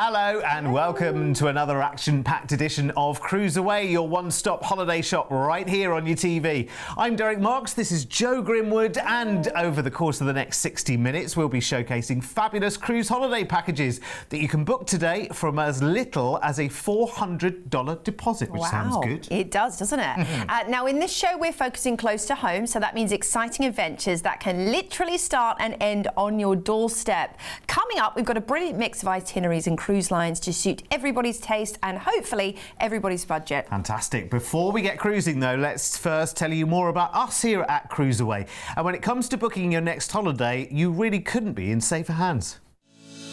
Hello and welcome to another action-packed edition of CruiseAway, your one-stop holiday shop right here on your TV. I'm Derek Marks, this is Joe Grimwood, and over the course of the next 60 minutes we'll be showcasing fabulous cruise holiday packages that you can book today from as little as a $400 deposit, which sounds good. It does, doesn't it? Now in this show we're focusing close to home, so that means exciting adventures that can literally start and end on your doorstep. Coming up, we've got a brilliant mix of itineraries and cruise lines to suit everybody's taste and hopefully everybody's budget. Fantastic. Before we get cruising though, let's first tell you more about us here at CruiseAway. And when it comes to booking your next holiday, you really couldn't be in safer hands.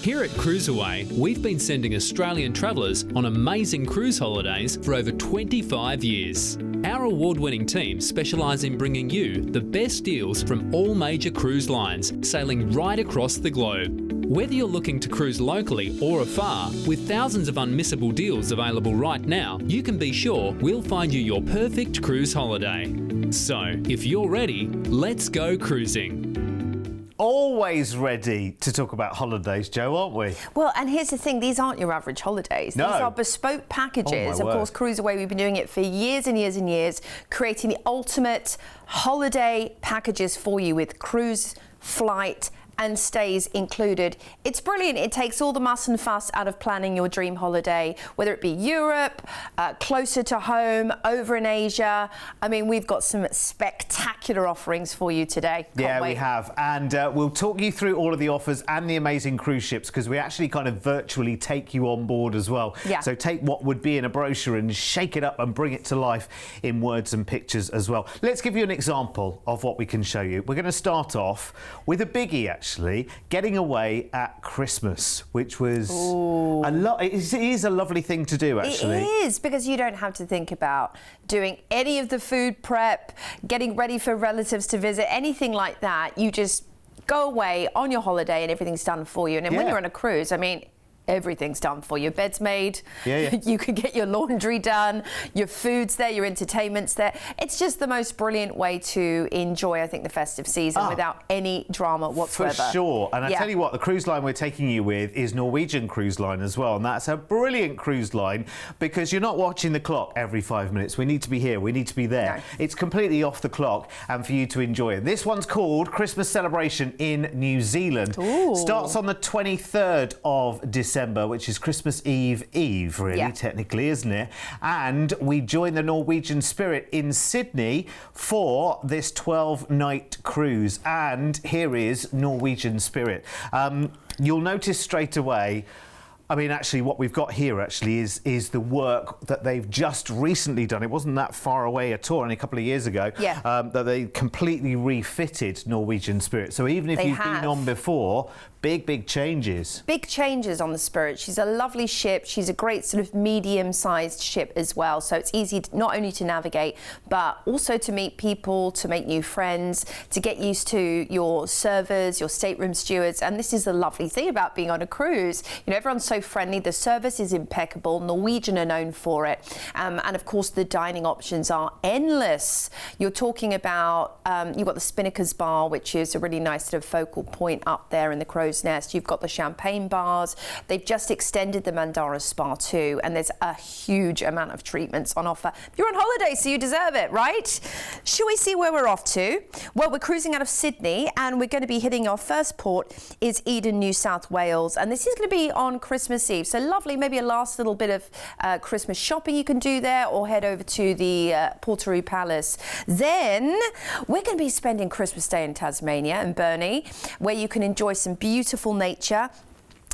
Here at CruiseAway, we've been sending Australian travellers on amazing cruise holidays for over 25 years. Our award-winning team specialise in bringing you the best deals from all major cruise lines, sailing right across the globe. Whether you're looking to cruise locally or afar, with thousands of unmissable deals available right now, you can be sure we'll find you your perfect cruise holiday. So, if you're ready, let's go cruising. Always ready to talk about holidays, Joe, aren't we? Well, and here's the thing, these aren't your average holidays. No. These are bespoke packages. Oh, of course, CruiseAway, we've been doing it for years and years and years, creating the ultimate holiday packages for you with cruise, flight, and stays included. It's brilliant. It takes all the muss and fuss out of planning your dream holiday, whether it be Europe, closer to home, over in Asia. I mean, we've got some spectacular offerings for you today. Can't wait. We have. And we'll talk you through all of the offers and the amazing cruise ships, because we actually kind of virtually take you on board as well. Yeah. So take what would be in a brochure and shake it up and bring it to life in words and pictures as well. Let's give you an example of what we can show you. We're going to start off with a biggie, actually, getting away at Christmas, which was it is a lovely thing to do, actually. It is, because you don't have to think about doing any of the food prep, getting ready for relatives to visit, anything like that. You just go away on your holiday and everything's done for you. And then when you're on a cruise, I mean, everything's done for you. Your bed's made, you can get your laundry done, your food's there, your entertainment's there. It's just the most brilliant way to enjoy, I think, the festive season without any drama whatsoever. For sure. And I tell you what, the cruise line we're taking you with is Norwegian Cruise Line as well. And that's a brilliant cruise line, because you're not watching the clock every 5 minutes. We need to be here. We need to be there. No. It's completely off the clock and for you to enjoy it. This one's called Christmas Celebration in New Zealand. Ooh. Starts on the 23rd of December, which is Christmas Eve, really, technically, isn't it? And we join the Norwegian Spirit in Sydney for this 12-night cruise. And here is Norwegian Spirit. You'll notice straight away, I mean, actually, what we've got here actually is the work that they've just recently done. It wasn't that far away at all, only a couple of years ago, that they completely refitted Norwegian Spirit. So even if you've been on before, big changes. Big changes on the Spirit. She's a lovely ship. She's a great sort of medium-sized ship as well. So it's easy not only to navigate, but also to meet people, to make new friends, to get used to your servers, your stateroom stewards. And this is the lovely thing about being on a cruise. You know, everyone's so friendly. The service is impeccable. Norwegian are known for it. And of course, the dining options are endless. You're talking about, you've got the Spinnaker's Bar, which is a really nice sort of focal point up there in the Crow's Nest. You've got the champagne bars. They've just extended the Mandara Spa too, and there's a huge amount of treatments on offer. You're on holiday, so you deserve it, right? Shall we see where we're off to? Well, we're cruising out of Sydney, and we're going to be hitting our first port is Eden, New South Wales, and this is going to be on Christmas Eve. So lovely, maybe a last little bit of Christmas shopping you can do there, or head over to the Portaroo Palace. Then we're going to be spending Christmas Day in Tasmania and Burnie, where you can enjoy some beautiful nature.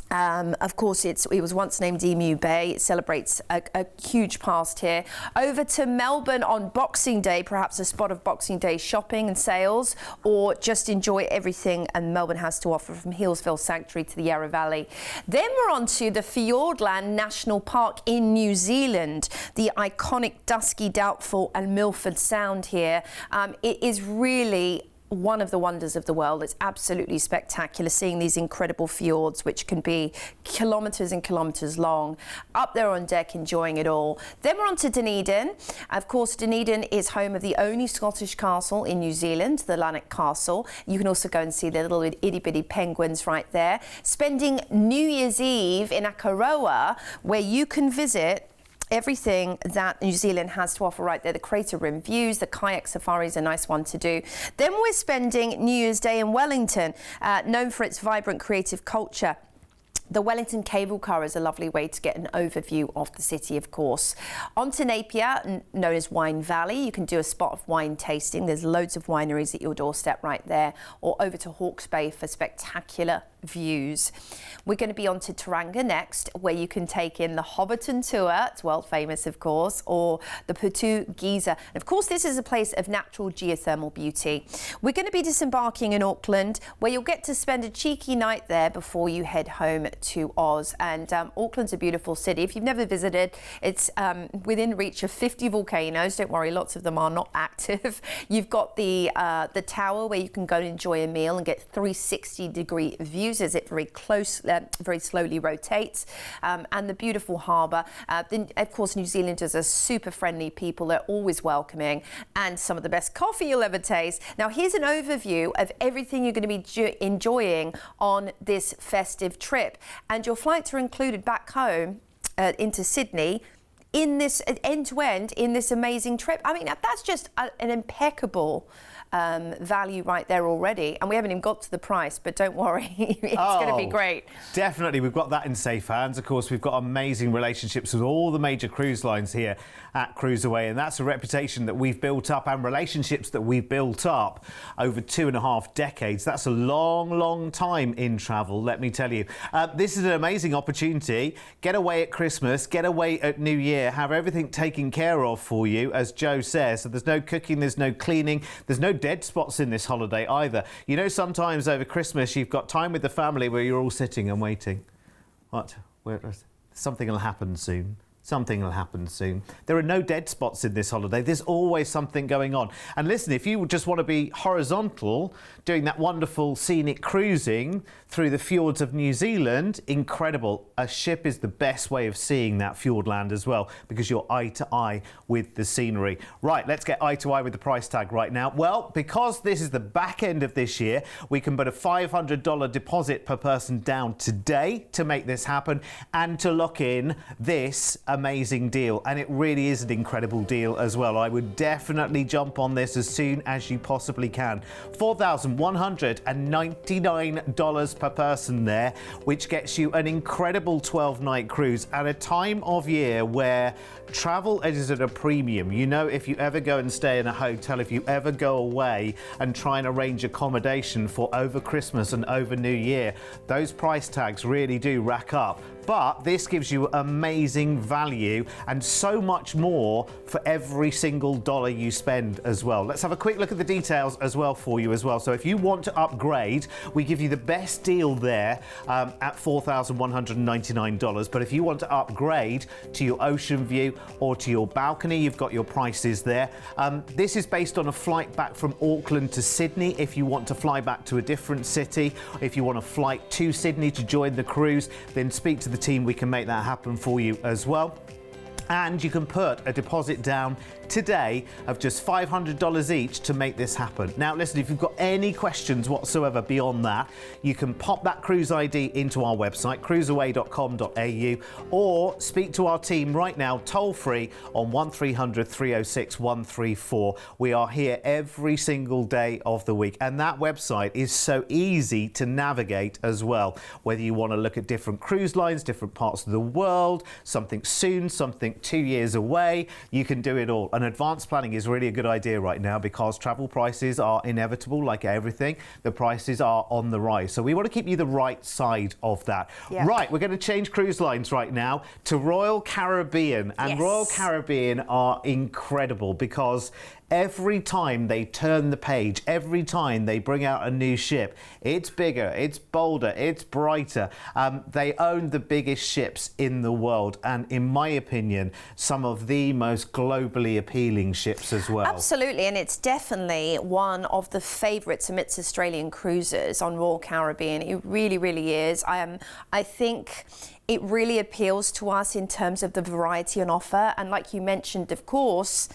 Of course, it was once named Emu Bay. It celebrates a huge past here. Over to Melbourne on Boxing Day, perhaps a spot of Boxing Day shopping and sales, or just enjoy everything and Melbourne has to offer, from Healesville Sanctuary to the Yarra Valley. Then we're on to the Fiordland National Park in New Zealand, the iconic Dusky, Doubtful and Milford Sound here. It is really one of the wonders of the world. It's absolutely spectacular, seeing these incredible fjords, which can be kilometres and kilometres long, up there on deck enjoying it all. Then we're on to Dunedin. Of course, Dunedin is home of the only Scottish castle in New Zealand, the Lanark Castle. You can also go and see the little itty-bitty penguins right there. Spending New Year's Eve in Akaroa, where you can visit everything that New Zealand has to offer right there. The crater rim views, the kayak safari is a nice one to do. Then we're spending New Year's Day in Wellington, known for its vibrant creative culture. The Wellington cable car is a lovely way to get an overview of the city, of course. On to Napier, known as Wine Valley. You can do a spot of wine tasting. There's loads of wineries at your doorstep right there. Or over to Hawke's Bay for spectacular views. We're going to be on to Tauranga next, where you can take in the Hobbiton tour. It's world famous, of course, or the Putu Giza. And of course, this is a place of natural geothermal beauty. We're going to be disembarking in Auckland, where you'll get to spend a cheeky night there before you head home to Oz. And Auckland's a beautiful city. If you've never visited, it's within reach of 50 volcanoes. Don't worry, lots of them are not active. You've got the tower where you can go and enjoy a meal and get 360-degree views as it very slowly rotates, and the beautiful harbour. Then, of course, New Zealanders are super friendly people. They're always welcoming, and some of the best coffee you'll ever taste. Now, here's an overview of everything you're going to be enjoying on this festive trip, and your flights are included back home into Sydney in this end-to-end in this amazing trip. I mean, that's just an impeccable value right there already, and we haven't even got to the price, but don't worry, it's going to be great. Definitely, we've got that in safe hands. Of course, we've got amazing relationships with all the major cruise lines here at CruiseAway, and that's a reputation that we've built up and relationships that we've built up over 2.5 decades. That's a long time in travel, let me tell you. This is an amazing opportunity. Get away at Christmas, get away at New Year, have everything taken care of for you, as Joe says. So there's no cooking, there's no cleaning, there's no dead spots in this holiday either. You know, sometimes over Christmas you've got time with the family where you're all sitting and waiting. What? Something will happen soon. Something will happen soon. There are no dead spots in this holiday. There's always something going on. And listen, if you just want to be horizontal, doing that wonderful scenic cruising through the fjords of New Zealand, incredible. A ship is the best way of seeing that fjordland as well, because you're eye to eye with the scenery. Right, let's get eye to eye with the price tag right now. Well, because this is the back end of this year, we can put a $500 deposit per person down today to make this happen and to lock in this amazing deal. And it really is an incredible deal as well. I would definitely jump on this as soon as you possibly can. $4,199 per person there, which gets you an incredible 12-night cruise at a time of year where travel is at a premium. You know, if you ever go and stay in a hotel, if you ever go away and try and arrange accommodation for over Christmas and over New Year, those price tags really do rack up. But this gives you amazing value and so much more for every single dollar you spend as well. Let's have a quick look at the details as well for you as well. So if you want to upgrade, we give you the best deal there at $4,199. But if you want to upgrade to your ocean view or to your balcony, you've got your prices there. This is based on a flight back from Auckland to Sydney. If you want to fly back to a different city, if you want a flight to Sydney to join the cruise, then speak to the team. We can make that happen for you as well. And you can put a deposit down today of just $500 each to make this happen. Now listen, if you've got any questions whatsoever beyond that, you can pop that cruise ID into our website, cruiseaway.com.au, or speak to our team right now, toll free on 1300 306 134. We are here every single day of the week, and that website is so easy to navigate as well. Whether you want to look at different cruise lines, different parts of the world, something soon, something 2 years away, you can do it all. And advanced planning is really a good idea right now, because travel prices are inevitable, like everything. The prices are on the rise. So we want to keep you the right side of that. Yeah. Right, we're going to change cruise lines right now to Royal Caribbean. And yes, Royal Caribbean are incredible, because every time they turn the page, every time they bring out a new ship, it's bigger, it's bolder, it's brighter. They own the biggest ships in the world, and in my opinion, some of the most globally appealing ships as well. Absolutely, and it's definitely one of the favourites amidst Australian cruisers on Royal Caribbean. It really, really is. I think it really appeals to us in terms of the variety on offer, and like you mentioned, of course,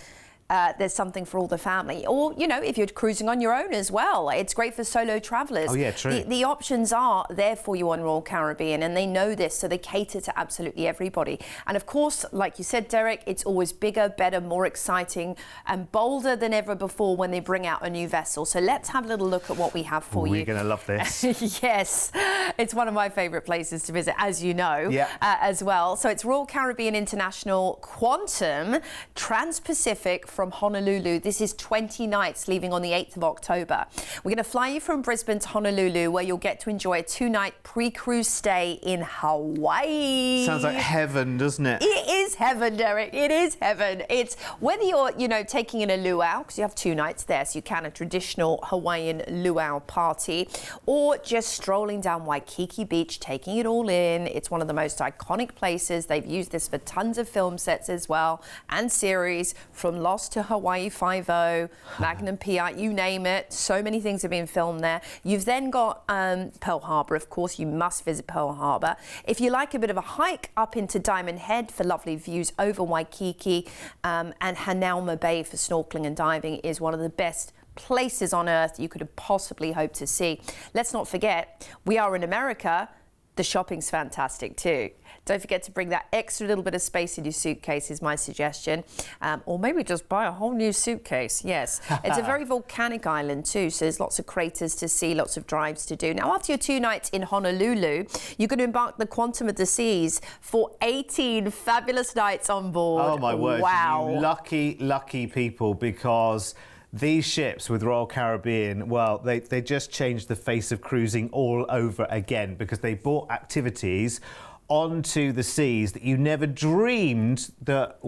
there's something for all the family. Or, you know, if you're cruising on your own as well, it's great for solo travellers. Oh, yeah, true. The options are there for you on Royal Caribbean, and they know this, so they cater to absolutely everybody. And of course, like you said, Derek, it's always bigger, better, more exciting, and bolder than ever before when they bring out a new vessel. So let's have a little look at what we have for you. We're going to love this. Yes, it's one of my favourite places to visit, as you know, as well. So it's Royal Caribbean International Quantum Trans-Pacific from Honolulu. This is 20 nights leaving on the 8th of October. We're going to fly you from Brisbane to Honolulu, where you'll get to enjoy a 2-night pre-cruise stay in Hawaii. Sounds like heaven, doesn't it? It is heaven, Derek. It is heaven. It's whether you're, you know, taking in a luau, because you have 2 nights there, so you can, a traditional Hawaiian luau party, or just strolling down Waikiki Beach, taking it all in. It's one of the most iconic places. They've used this for tons of film sets as well, and series, from Lost to Hawaii Five-0, Magnum PI, you name it. So many things have been filmed there. You've then got Pearl Harbor, of course. You must visit Pearl Harbor. If you like a bit of a hike up into Diamond Head for lovely views over Waikiki, and Hanauma Bay for snorkeling and diving is one of the best places on earth you could have possibly hoped to see. Let's not forget, we are in America. The shopping's fantastic too. Don't forget to bring that extra little bit of space in your suitcase is my suggestion. Or maybe just buy a whole new suitcase. Yes, it's a very volcanic island too, so there's lots of craters to see, lots of drives to do. Now, after your 2 nights in Honolulu, you're going to embark the Quantum of the Seas for 18 fabulous nights on board. Oh my word, wow. you lucky, lucky people, because these ships with Royal Caribbean, well, they just changed the face of cruising all over again, because they brought activities onto the seas that you never dreamed that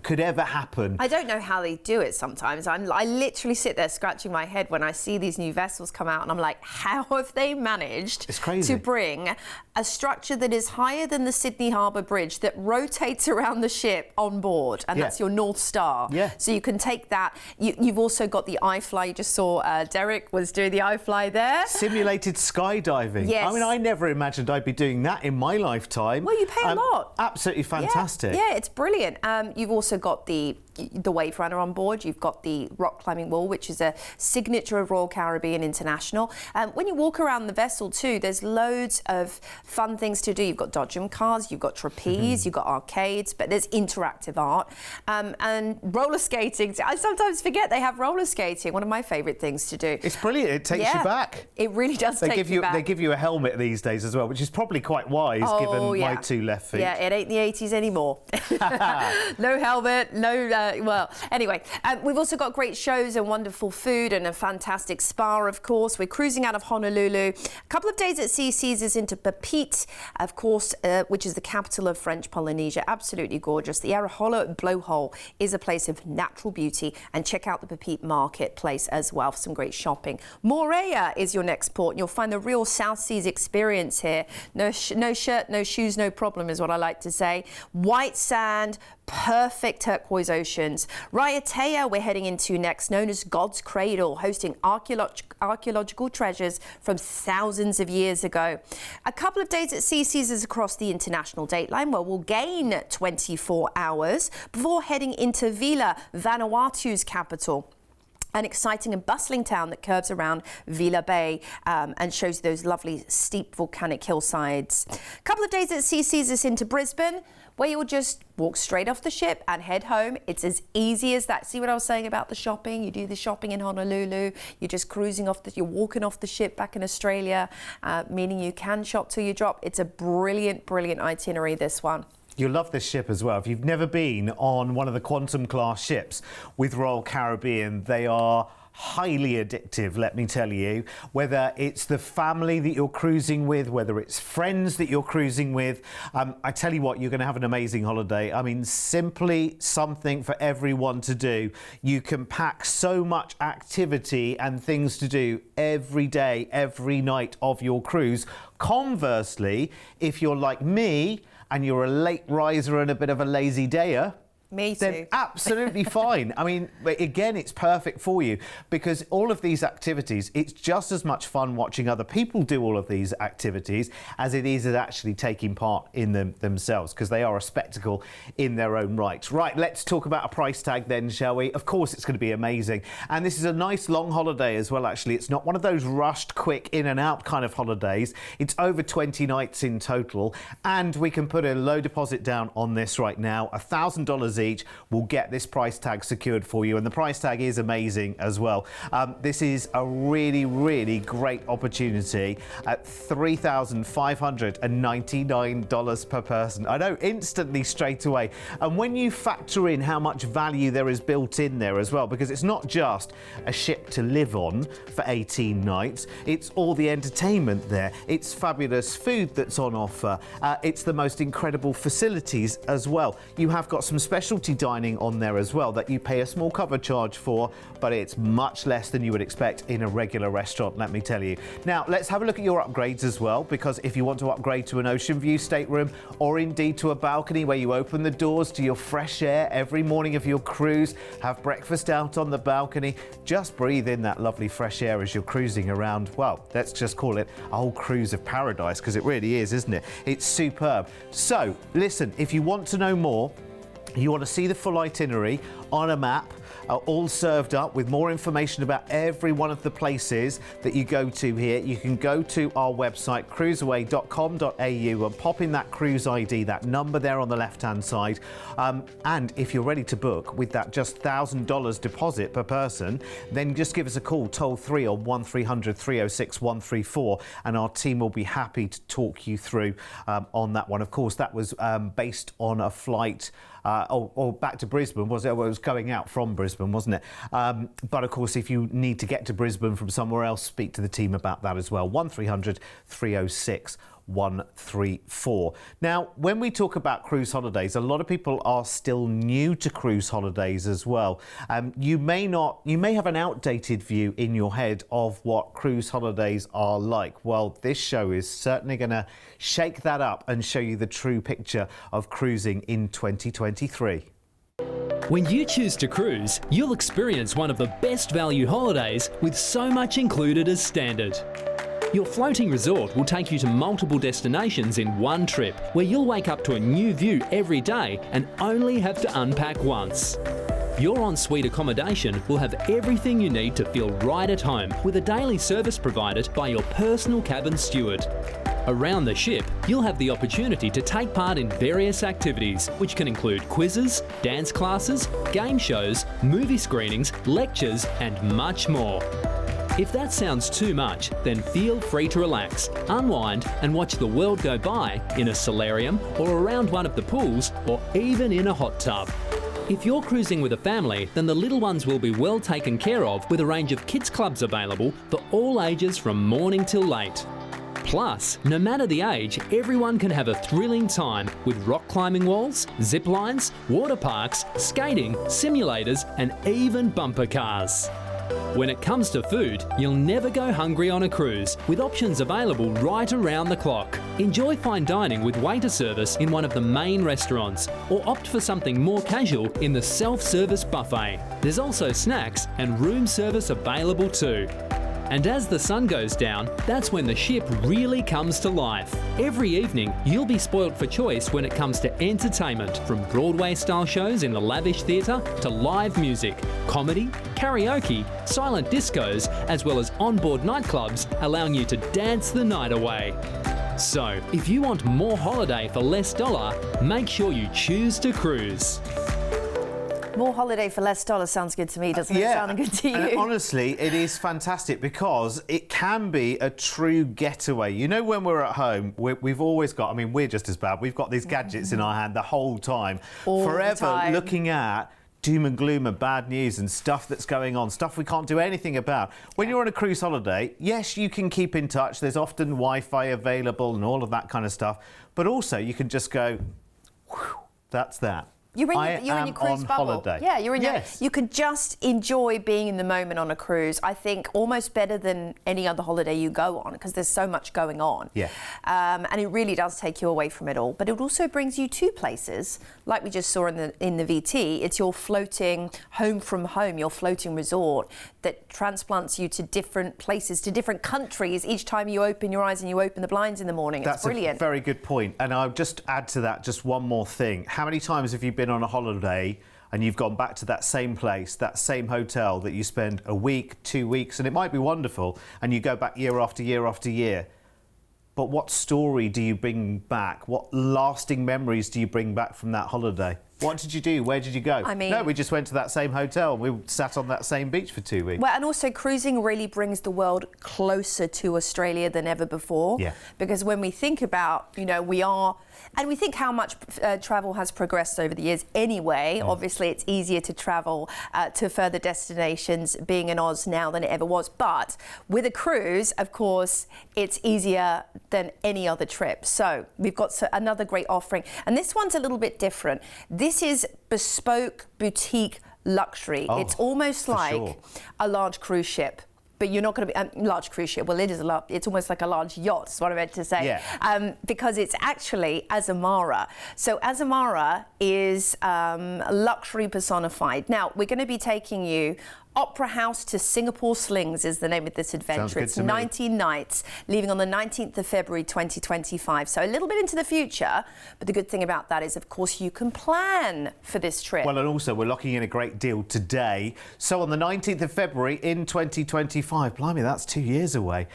could ever happen. I don't know how they do it sometimes. I literally sit there scratching my head when I see these new vessels come out, and I'm like, how have they managed to bring a structure that is higher than the Sydney Harbour Bridge that rotates around the ship on board, and that's your North Star. So you can take that. You've also got the iFly. You just saw Derek was doing the iFly there. Simulated skydiving. Yes. I mean, I never imagined I'd be doing that in my lifetime. Well, you pay a lot. Absolutely fantastic. Yeah, it's brilliant. You've also got the Wave Runner on board. You've got the rock climbing wall, which is a signature of Royal Caribbean International. When you walk around the vessel too, there's loads of fun things to do. You've got dodgem cars, you've got trapeze, you've got arcades, but there's interactive art and roller skating. I sometimes forget they have roller skating. One of my favourite things to do. It's brilliant. It takes you back. It really does take you back. They give you a helmet these days as well, which is probably quite wise given my 2 left feet. Yeah, it ain't the 80s anymore. No helmet, no. Well, anyway, we've also got great shows and wonderful food and a fantastic spa, of course. We're cruising out of Honolulu. A couple of days at sea sees us into Papeete, of course, which is the capital of French Polynesia. Absolutely gorgeous. The Arahola Blowhole is a place of natural beauty, and check out the Papeete Marketplace as well for some great shopping. Moorea is your next port, and you'll find the real South Seas experience here. No shirt, no shoes, no problem is what I like to say. White sand, perfect turquoise oceans. Raiatea we're heading into next, known as God's Cradle, hosting archaeological treasures from thousands of years ago. A couple of days at sea sees us across the international dateline, where we'll gain 24 hours before heading into Vila, Vanuatu's capital. An exciting and bustling town that curves around Vila Bay and shows those lovely steep volcanic hillsides. A couple of days at sea sees us into Brisbane, where you'll just walk straight off the ship and head home. It's as easy as that. See what I was saying about the shopping? You do the shopping in Honolulu, you're just cruising off, you're walking off the ship back in Australia, meaning you can shop till you drop. It's a brilliant, brilliant itinerary, this one. You'll love this ship as well. If you've never been on one of the Quantum class ships with Royal Caribbean, they are highly addictive, let me tell you. Whether it's the family that you're cruising with, whether it's friends that you're cruising with, I tell you what, you're going to have an amazing holiday. I mean, simply something for everyone to do. You can pack so much activity and things to do every day, every night of your cruise. Conversely, if you're like me and you're a late riser and a bit of a lazy dayer, me too. Then absolutely fine. I mean, again, it's perfect for you because all of these activities, it's just as much fun watching other people do all of these activities as it is actually taking part in them themselves, because they are a spectacle in their own right. Right, let's talk about a price tag then, shall we? Of course, it's going to be amazing. And this is a nice long holiday as well, actually. It's not one of those rushed, quick, in and out kind of holidays. It's over 20 nights in total. And we can put a low deposit down on this right now, $1,000 each will get this price tag secured for you, and the price tag is amazing as well. This is a really great opportunity at $3,599 per person. I know, instantly straight away. And when you factor in how much value there is built in there as well, because it's not just a ship to live on for 18 nights, it's all the entertainment there, it's fabulous food that's on offer, it's the most incredible facilities as well. You have got some specialty dining on there as well that you pay a small cover charge for, but it's much less than you would expect in a regular restaurant, let me tell you. Now, let's have a look at your upgrades as well, because if you want to upgrade to an ocean view stateroom or indeed to a balcony where you open the doors to your fresh air every morning of your cruise, have breakfast out on the balcony, just breathe in that lovely fresh air as you're cruising around. Well, let's just call it a whole cruise of paradise, because it really is, isn't it? It's superb. So, listen, if you want to know more, you want to see the full itinerary on a map, all served up with more information about every one of the places that you go to here. You can go to our website, cruiseaway.com.au, and pop in that cruise ID, that number there on the left-hand side. And if you're ready to book with that just $1,000 deposit per person, then just give us a call, toll-free on 1300 306 134, and our team will be happy to talk you through on that one. Of course, that was based on a flight or back to Brisbane, was it? Well, it was going out from Brisbane, wasn't it? But of course, if you need to get to Brisbane from somewhere else, speak to the team about that as well. 1300 306 134. Now, when we talk about cruise holidays, a lot of people are still new to cruise holidays as well. You may have an outdated view in your head of what cruise holidays are like. Well, this show is certainly going to shake that up and show you the true picture of cruising in 2023. When you choose to cruise, you'll experience one of the best value holidays with so much included as standard. Your floating resort will take you to multiple destinations in one trip, where you'll wake up to a new view every day and only have to unpack once. Your en-suite accommodation will have everything you need to feel right at home, with a daily service provided by your personal cabin steward. Around the ship, you'll have the opportunity to take part in various activities, which can include quizzes, dance classes, game shows, movie screenings, lectures, and much more. If that sounds too much, then feel free to relax, unwind, and watch the world go by in a solarium or around one of the pools, or even in a hot tub. If you're cruising with a family, then the little ones will be well taken care of, with a range of kids clubs available for all ages from morning till late. Plus, no matter the age, everyone can have a thrilling time with rock climbing walls, zip lines, water parks, skating, simulators, and even bumper cars. When it comes to food, you'll never go hungry on a cruise, with options available right around the clock. Enjoy fine dining with waiter service in one of the main restaurants, or opt for something more casual in the self-service buffet. There's also snacks and room service available too. And as the sun goes down, that's when the ship really comes to life. Every evening, you'll be spoilt for choice when it comes to entertainment, from Broadway-style shows in the lavish theatre to live music, comedy, karaoke, silent discos, as well as onboard nightclubs, allowing you to dance the night away. So, if you want more holiday for less dollar, make sure you choose to cruise. More holiday for less dollar sounds good to me, doesn't it? Sounding good to you? And honestly, it is fantastic, because it can be a true getaway. You know, when we're at home, we've always got, I mean, we're just as bad. We've got these gadgets in our hand the whole time, All forever the time. looking at doom and gloom and bad news and stuff that's going on, stuff we can't do anything about. When you're on a cruise holiday, yes, you can keep in touch. There's often Wi-Fi available and all of that kind of stuff. But also you can just go, whew, that's that. You're in your cruise bubble. Holiday. Yeah, you're in yes. You can just enjoy being in the moment on a cruise. I think almost better than any other holiday you go on, because there's so much going on. Yeah. And it really does take you away from it all. But it also brings you to places, like we just saw in the VT. It's your floating home from home, your floating resort that transplants you to different places, to different countries each time you open your eyes and you open the blinds in the morning. It's brilliant. That's a very good point. And I'll just add to that just one more thing. How many times have you been on a holiday and you've gone back to that same place, that same hotel that you spend a week, 2 weeks, and it might be wonderful, and you go back year after year after year? But what story do you bring back? What lasting memories do you bring back from that holiday? What did you do? Where did you go? I mean, no, we just went to that same hotel. We sat on that same beach for 2 weeks. Well, and also cruising really brings the world closer to Australia than ever before. Yeah. Because when we think about, we think how much travel has progressed over the years anyway. Obviously, it's easier to travel to further destinations being in Oz now than it ever was. But with a cruise, of course, it's easier than any other trip. So we've got another great offering. And this one's a little bit different. This is bespoke boutique luxury. It's almost like a large cruise ship. But you're not going to be large cruise ship. Well, it is it's almost like a large yacht, is what I meant to say. Yeah. Because it's actually Azamara. So Azamara is luxury personified. Now, we're going to be taking you Opera House to Singapore Slings is the name of this adventure. It's 19 nights, leaving on the 19th of February 2025. So a little bit into the future, but the good thing about that is, of course, you can plan for this trip. Well, and also we're locking in a great deal today. So on the 19th of February in 2025, blimey, that's 2 years away,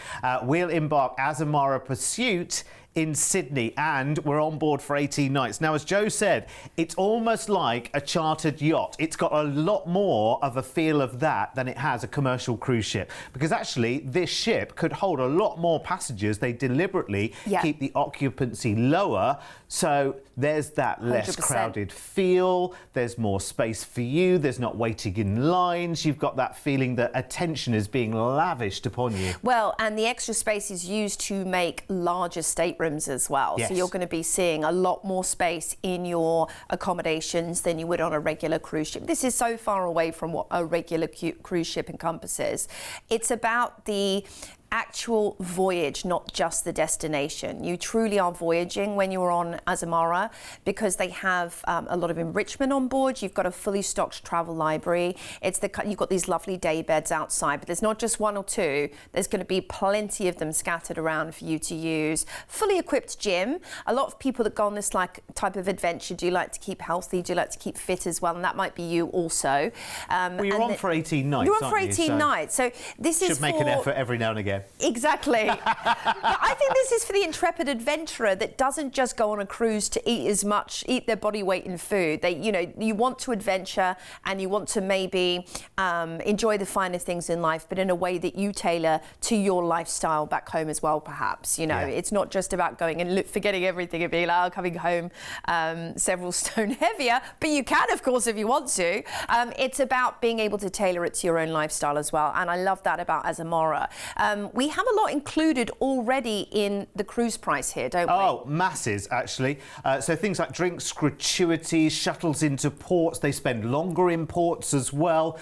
we'll embark Azamara Pursuit in Sydney, and we're on board for 18 nights. Now, as Joe said, it's almost like a chartered yacht. It's got a lot more of a feel of that than it has a commercial cruise ship, because actually this ship could hold a lot more passengers. They deliberately keep the occupancy lower, so there's that less 100%. crowded feel. There's more space for you. There's not waiting in lines. You've got that feeling that attention is being lavished upon you. Well, and the extra space is used to make larger staterooms as well. Yes. So you're going to be seeing a lot more space in your accommodations than you would on a regular cruise ship. This is so far away from what a regular cruise ship encompasses. It's about the actual voyage, not just the destination. You truly are voyaging when you're on Azamara, because they have a lot of enrichment on board. You've got a fully stocked travel library. You've got these lovely day beds outside, but there's not just one or two. There's going to be plenty of them scattered around for you to use. Fully equipped gym. A lot of people that go on this type of adventure do like to keep healthy, do like to keep fit as well, and that might be you also. Well, you're on for 18 nights, You're on for 18 nights. So this is should make an effort every now and again. Exactly. But I think this is for the intrepid adventurer that doesn't just go on a cruise to eat their body weight in food. You want to adventure and you want to maybe enjoy the finer things in life, but in a way that you tailor to your lifestyle back home as well, perhaps. It's not just about going and forgetting everything and being like, coming home several stone heavier, but you can, of course, if you want to. It's about being able to tailor it to your own lifestyle as well. And I love that about Azamara. We have a lot included already in the cruise price here, don't we? Oh, masses, actually. So things like drinks, gratuities, shuttles into ports. They spend longer in ports as well.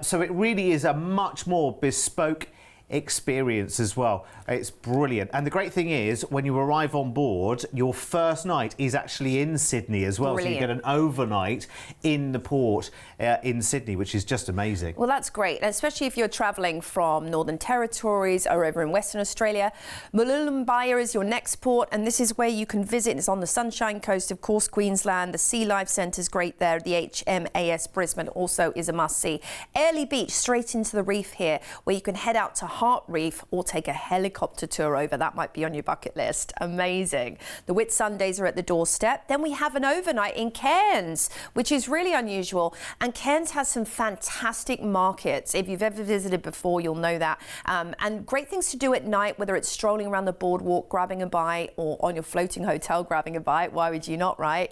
So it really is a much more bespoke experience as well. It's brilliant. And the great thing is, when you arrive on board, your first night is actually in Sydney as well. Brilliant. So you get an overnight in the port in Sydney, which is just amazing. Well, that's great, especially if you're travelling from Northern Territories or over in Western Australia. Millennium is your next port, and this is where you can visit. It's on the Sunshine Coast, of course, Queensland. The Sea Life Centre's great there. The HMAS Brisbane also is a must-see. Airlie Beach, straight into the reef here, where you can head out to Heart Reef or take a helicopter tour over. That might be on your bucket list. Amazing. The Whit Sundays are at the doorstep. Then we have an overnight in Cairns, which is really unusual. And Cairns has some fantastic markets. If you've ever visited before, you'll know that. And great things to do at night, whether it's strolling around the boardwalk, grabbing a bite, or on your floating hotel, grabbing a bite. Why would you not, right?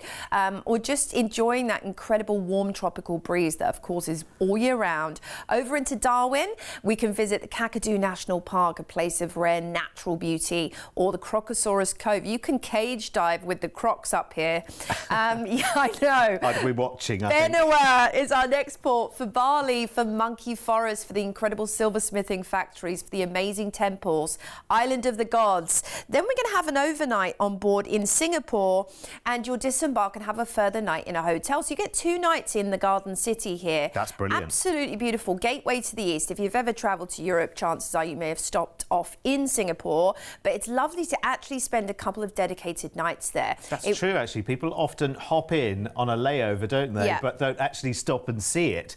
Or just enjoying that incredible warm tropical breeze that, of course, is all year round. Over into Darwin, we can visit the Kakadu National Park, a place of rare natural beauty, or the Crocosaurus Cove. You can cage dive with the crocs up here. Yeah, I know. I'd be watching, I think. Benua is our next port. For Bali, for Monkey Forest, for the incredible silversmithing factories, for the amazing temples, Island of the Gods. Then we're going to have an overnight on board in Singapore, and you'll disembark and have a further night in a hotel. So you get 2 nights in the Garden City here. That's brilliant. Absolutely beautiful. Gateway to the east. If you've ever travelled to Europe, chances are you may have stopped off in Singapore, but it's lovely to actually spend a couple of dedicated nights there. That's true, actually. People often hop in on a layover, don't they? Yeah. But don't actually stop and see it.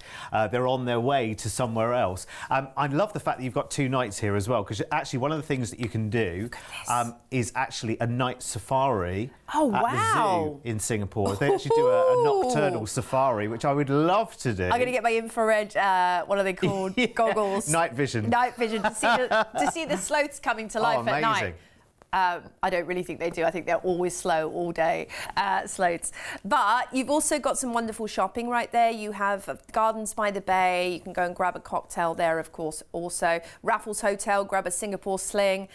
They're on their way to somewhere else. I love the fact that you've got 2 nights here as well, because actually one of the things that you can do is actually a night safari at the zoo in Singapore. They actually do a nocturnal safari, which I would love to do. I'm going to get my infrared, what are they called? Yeah. Goggles. Night vision. Night vision to see the sloths coming to life at night. I don't really think they do. I think they're always slow all day, sloths. But you've also got some wonderful shopping right there. You have Gardens by the Bay. You can go and grab a cocktail there, of course, also. Raffles Hotel, grab a Singapore sling.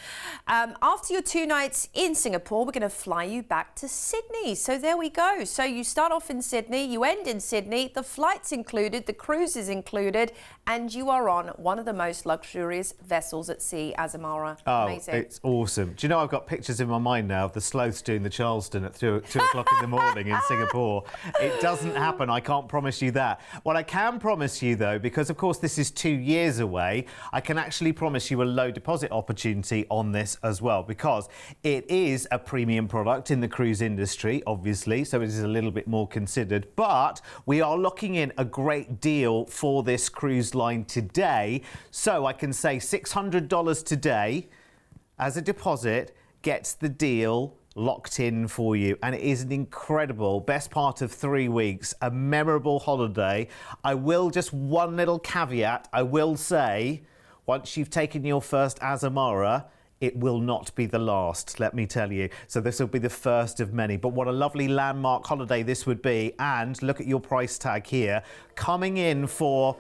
After your 2 nights in Singapore, we're going to fly you back to Sydney. So there we go. So you start off in Sydney, you end in Sydney, the flight's included, the cruise is included, and you are on one of the most luxurious vessels at sea, Azamara. Amazing. It's awesome. Do you know, I've got pictures in my mind now of the sloths doing the Charleston at 2 o'clock in the morning in Singapore. It doesn't happen, I can't promise you that. What I can promise you, though, because of course this is 2 years away, I can actually promise you a low deposit opportunity on this as well, because it is a premium product in the cruise industry, obviously, so it is a little bit more considered, but we are locking in a great deal for this cruise line today. So I can say $600 today as a deposit gets the deal locked in for you, and it is an incredible best part of 3 weeks, a memorable holiday. I will just one little caveat, I will say, once you've taken your first Azamara, it will not be the last, let me tell you. So this will be the first of many. But what a lovely landmark holiday this would be. And look at your price tag here, coming in for,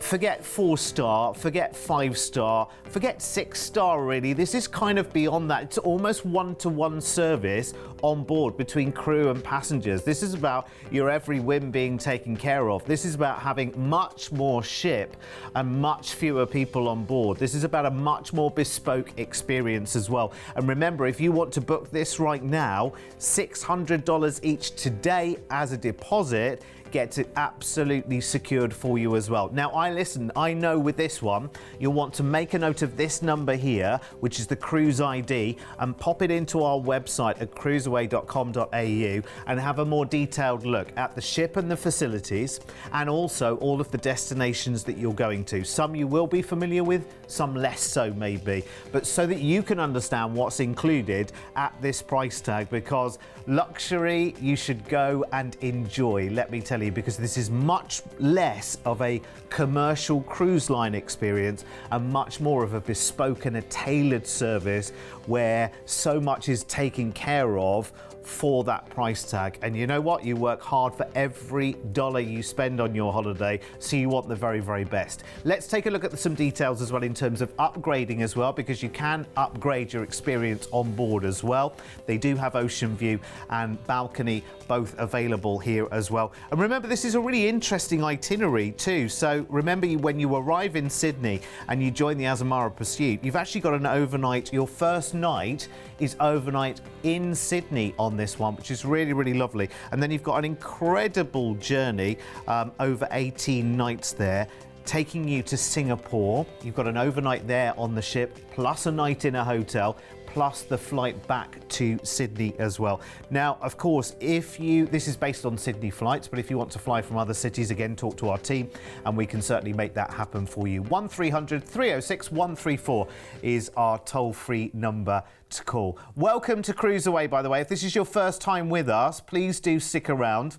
forget 4-star, forget 5-star, forget 6-star really. This is kind of beyond that. It's almost one-to-one service on board between crew and passengers. This is about your every whim being taken care of. This is about having much more ship and much fewer people on board. This is about a much more bespoke experience as well. And remember, if you want to book this right now, $600 each today as a deposit gets it absolutely secured for you as well. Now, I know with this one, you'll want to make a note of this number here, which is the cruise ID, and pop it into our website at cruiseaway.com.au and have a more detailed look at the ship and the facilities, and also all of the destinations that you're going to. Some you will be familiar with, some less so maybe, but so that you can understand what's included at this price tag, because luxury you should go and enjoy, let me tell you, because this is much less of a commercial cruise line experience and much more of a bespoke and a tailored service where so much is taken care of for that price tag. And you know what? You work hard for every dollar you spend on your holiday, so you want the very, very best. Let's take a look at some details as well in terms of upgrading as well, because you can upgrade your experience on board as well. They do have ocean view and balcony both available here as well. And remember, this is a really interesting itinerary too. So remember, when you arrive in Sydney and you join the Azamara Pursuit, you've actually got an overnight. Your first night is overnight in Sydney on this one, which is really, really lovely. And then you've got an incredible journey over 18 nights there, taking you to Singapore. You've got an overnight there on the ship, plus a night in a hotel, plus the flight back to Sydney as well. Now, of course, this is based on Sydney flights, but if you want to fly from other cities, again, talk to our team and we can certainly make that happen for you. 1300 306 134 is our toll-free number to call. Welcome to CruiseAway, by the way. If this is your first time with us, please do stick around,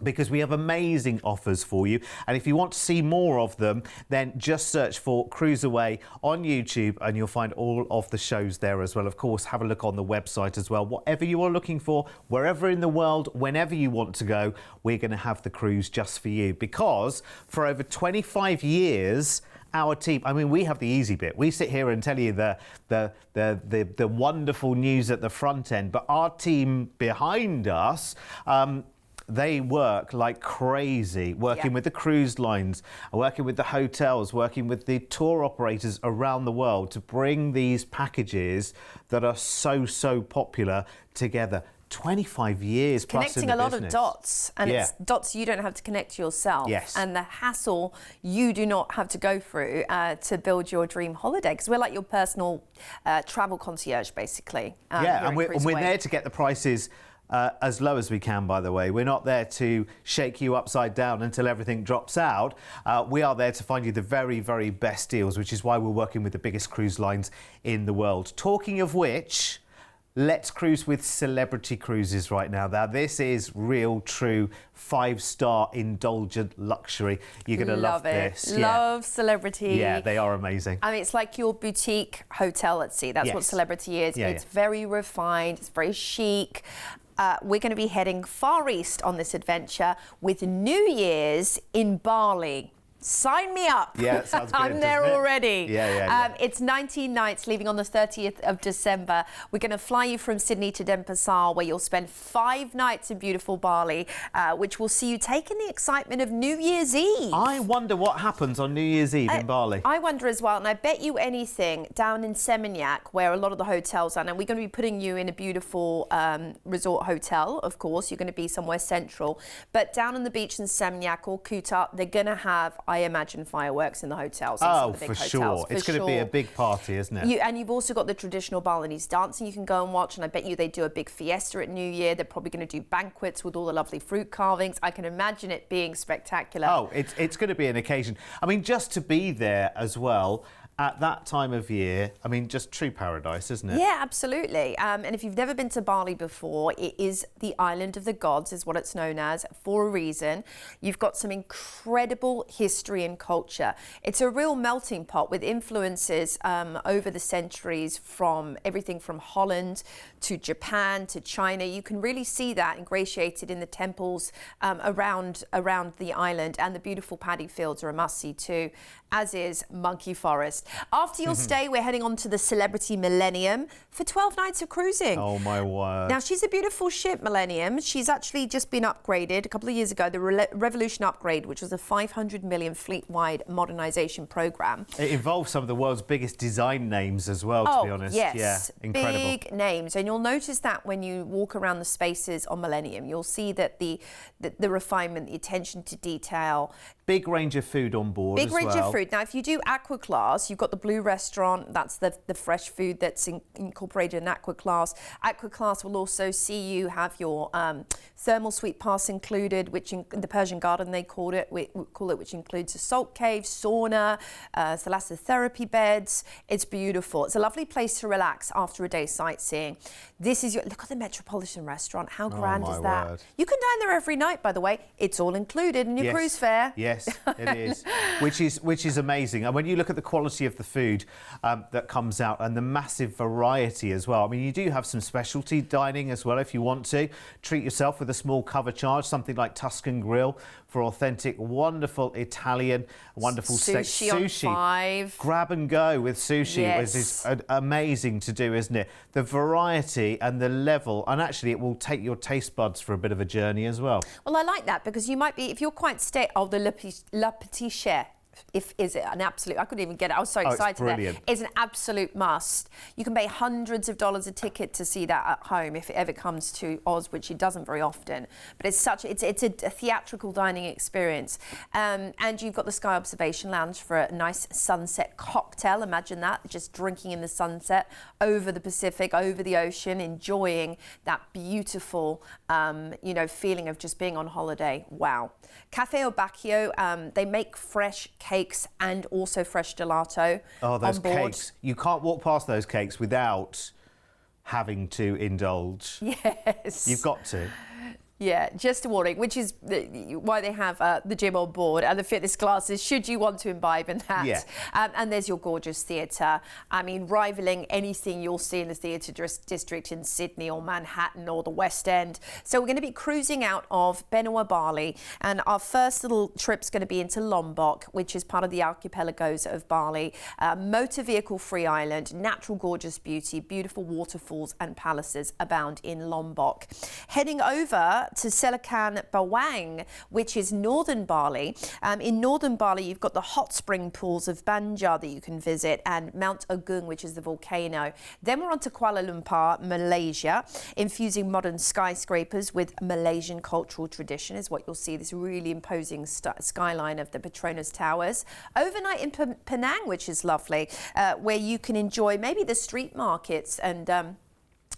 because we have amazing offers for you. And if you want to see more of them, then just search for CruiseAway on YouTube and you'll find all of the shows there as well. Of course, have a look on the website as well. Whatever you are looking for, wherever in the world, whenever you want to go, we're going to have the cruise just for you. Because for over 25 years, our team, I mean, we have the easy bit. We sit here and tell you the wonderful news at the front end, but our team behind us, they work like crazy, working with the cruise lines, working with the hotels, working with the tour operators around the world to bring these packages that are so popular together. 25 years plus in the connecting a lot business. of dots, and it's dots you don't have to connect yourself. Yes. And the hassle you do not have to go through to build your dream holiday, because we're like your personal travel concierge, basically. And we're there to get the prices as low as we can, by the way. We're not there to shake you upside down until everything drops out. We are there to find you the very best deals, which is why we're working with the biggest cruise lines in the world. Talking of which, let's cruise with Celebrity Cruises right now. Now, this is real, true, 5-star indulgent luxury. You're going to love this. Love Celebrity. Yeah, they are amazing. I mean, it's like your boutique hotel at sea. That's what Celebrity is. It's very refined. It's very chic. We're going to be heading far east on this adventure with New Year's in Bali. Sign me up. Yeah, that sounds good. I'm there already. Yeah. It's 19 nights leaving on the 30th of December. We're going to fly you from Sydney to Denpasar, where you'll spend 5 nights in beautiful Bali, which will see you take in the excitement of New Year's Eve. I wonder what happens on New Year's Eve in Bali. I wonder as well, and I bet you anything, down in Seminyak, where a lot of the hotels are, and we're going to be putting you in a beautiful resort hotel, of course. You're going to be somewhere central. But down on the beach in Seminyak or Kuta, they're going to have, I imagine, fireworks in the hotels. For sure. It's going to be a big party, isn't it? And you've also got the traditional Balinese dancing you can go and watch, and I bet you they do a big fiesta at New Year. They're probably going to do banquets with all the lovely fruit carvings. I can imagine it being spectacular. Oh, it's going to be an occasion. I mean, just to be there as well at that time of year, I mean, just true paradise, isn't it? Yeah, absolutely. And if you've never been to Bali before, it is the island of the gods, is what it's known as, for a reason. You've got some incredible history and culture. It's a real melting pot with influences over the centuries, from everything from Holland to Japan to China. You can really see that ingratiated in the temples around the island, and the beautiful paddy fields are a must-see too, as is Monkey Forest. After your stay, we're heading on to the Celebrity Millennium for 12 nights of cruising. Oh, my word. Now, she's a beautiful ship, Millennium. She's actually just been upgraded a couple of years ago, the Revolution upgrade, which was a 500 million fleet-wide modernisation programme. It involves some of the world's biggest design names as well, to be honest. Yes. Yeah, incredible. Big names. And you'll notice that when you walk around the spaces on Millennium, you'll see that the refinement, the attention to detail. Big range of food on board as well. Big range of food. Now, if you do Aqua Class, you've got the Blue Restaurant. That's the fresh food that's incorporated in Aqua Class. Aqua Class will also see you have your thermal suite pass included, which in the Persian Garden they call it, which includes a salt cave, sauna, thalassotherapy beds. It's beautiful. It's a lovely place to relax after a day sightseeing. This is look at the Metropolitan Restaurant. How grand is that? Word. You can dine there every night, by the way. It's all included in your cruise fare. Yes, it is, which is amazing. And when you look at the quality of the food that comes out and the massive variety as well. I mean, you do have some specialty dining as well if you want to. Treat yourself with a small cover charge, something like Tuscan Grill for authentic, wonderful Italian, wonderful sushi steak. On 5. Grab and go with sushi, Yes. which is amazing to do, isn't it? The variety and the level, and actually it will take your taste buds for a bit of a journey as well. Well, I like that, because you might be, if you're quite the Le Petit Chef. is it an absolute, I couldn't even get it, I was so excited there. It's an absolute must. You can pay hundreds of dollars a ticket to see that at home if it ever comes to Oz, which it doesn't very often. But it's a theatrical dining experience. And you've got the Sky Observation Lounge for a nice sunset cocktail. Imagine that, just drinking in the sunset over the Pacific, over the ocean, enjoying that beautiful, feeling of just being on holiday. Wow. Cafe Obacchio, they make fresh cakes and also fresh gelato. Oh, those on board. cakes. You can't walk past those cakes without having to indulge. Yes. You've got to. Yeah, just a warning, which is why they have the gym on board and the fitness classes, should you want to imbibe in that. Yeah. And there's your gorgeous theatre. I mean, rivaling anything you'll see in the theatre district in Sydney or Manhattan or the West End. So we're going to be cruising out of Benoit, Bali, and our first little trip's going to be into Lombok, which is part of the archipelagos of Bali. Motor vehicle free island, natural gorgeous beauty, beautiful waterfalls and palaces abound in Lombok. Heading over to Selakan Bawang, which is northern Bali. In northern Bali, you've got the hot spring pools of Banjar that you can visit and Mount Agung, which is the volcano. Then we're on to Kuala Lumpur, Malaysia, infusing modern skyscrapers with Malaysian cultural tradition is what you'll see, this really imposing skyline of the Petronas Towers. Overnight in Penang, which is lovely, where you can enjoy maybe the street markets and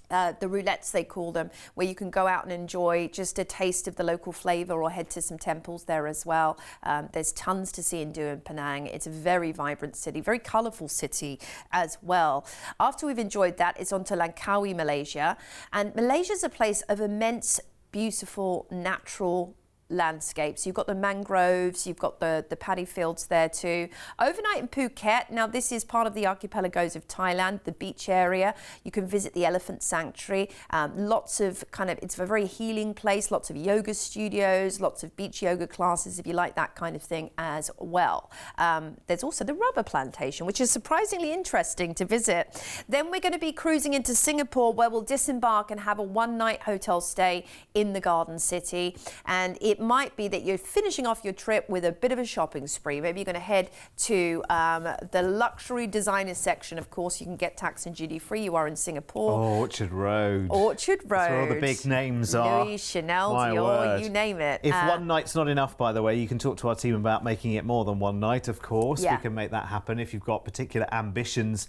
the roulettes, they call them, where you can go out and enjoy just a taste of the local flavour or head to some temples there as well. There's tons to see and do in Penang. It's a very vibrant city, very colourful city as well. After we've enjoyed that, it's on to Langkawi, Malaysia. And Malaysia's a place of immense, beautiful, natural landscapes. You've got the mangroves, you've got the paddy fields there too. Overnight in Phuket, now this is part of the archipelagos of Thailand, the beach area. You can visit the elephant sanctuary. Lots of it's a very healing place, lots of yoga studios, lots of beach yoga classes if you like that kind of thing as well. There's also the rubber plantation, which is surprisingly interesting to visit. Then we're going to be cruising into Singapore, where we'll disembark and have a one-night hotel stay in the Garden City. And it might be that you're finishing off your trip with a bit of a shopping spree. Maybe you're going to head to the luxury designer section. Of course, you can get tax and duty free. You are in Singapore. Oh, Orchard Road. Orchard Road. That's where all the big names are. Louis, Chanel, My Dior, word. you name it. If one night's not enough, by the way, you can talk to our team about making it more than one night, of course. Yeah. We can make that happen if you've got particular ambitions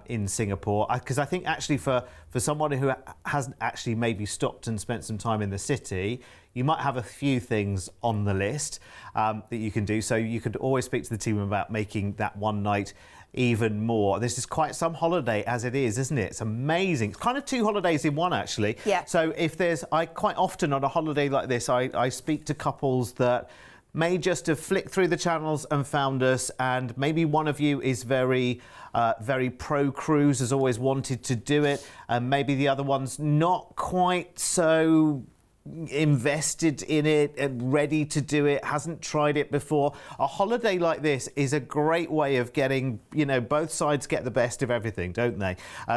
in Singapore. Because I think actually for someone who hasn't actually maybe stopped and spent some time in the city, you might have a few things on the list that you can do. So you could always speak to the team about making that one night even more. This is quite some holiday as it is, isn't it? It's amazing. It's kind of two holidays in one, actually. Yeah. So I quite often on a holiday like this, I speak to couples that may just have flicked through the channels and found us, and maybe one of you is very pro cruise, has always wanted to do it, and maybe the other one's not quite so invested in it and ready to do it, hasn't tried it before. A holiday like this is a great way of getting, both sides get the best of everything, don't they?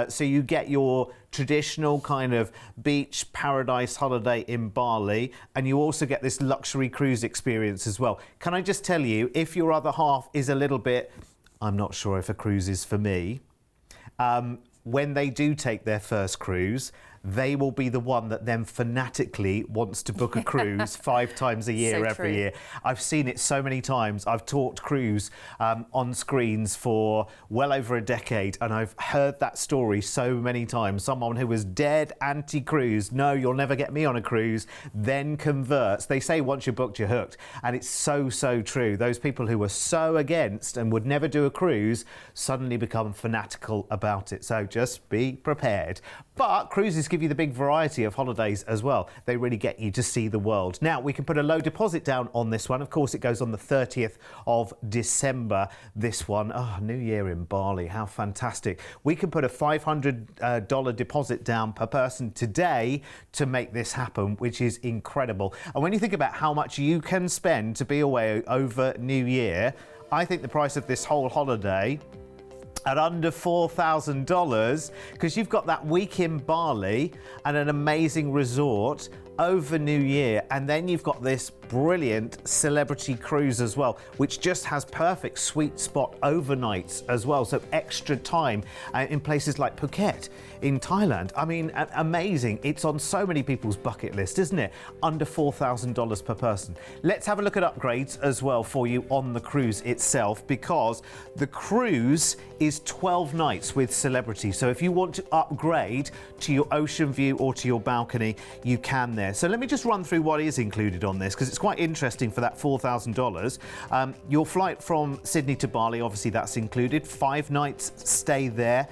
So you get your traditional kind of beach paradise holiday in Bali, and you also get this luxury cruise experience as well. Can I just tell you, if your other half is a little bit, I'm not sure if a cruise is for me, when they do take their first cruise, they will be the one that then fanatically wants to book a cruise 5 times a year, So every true. year. I've seen it so many times. I've taught cruise on screens for well over a decade, and I've heard that story so many times. Someone who was dead anti-cruise, no, you'll never get me on a cruise, then converts. They say once you're booked, you're hooked. And it's so, so true. Those people who were so against and would never do a cruise suddenly become fanatical about it. So just be prepared. But cruises give you the big variety of holidays as well. They really get you to see the world. Now, we can put a low deposit down on this one. Of course, it goes on the 30th of December, this one. Oh, New Year in Bali. How fantastic. We can put a $500 deposit down per person today to make this happen, which is incredible. And when you think about how much you can spend to be away over New Year, I think the price of this whole holiday at under $4,000, because you've got that week in Bali and an amazing resort over New Year, and then you've got this brilliant celebrity cruise as well, which just has perfect sweet spot overnights as well. So extra time in places like Phuket in Thailand. I mean, amazing. It's on so many people's bucket list, isn't it? Under $4,000 per person. Let's have a look at upgrades as well for you on the cruise itself, because the cruise is 12 nights with celebrity. So if you want to upgrade to your ocean view or to your balcony, you can there. So let me just run through what is included on this, because it's quite interesting for that $4,000. Your flight from Sydney to Bali, obviously that's included. 5 nights stay there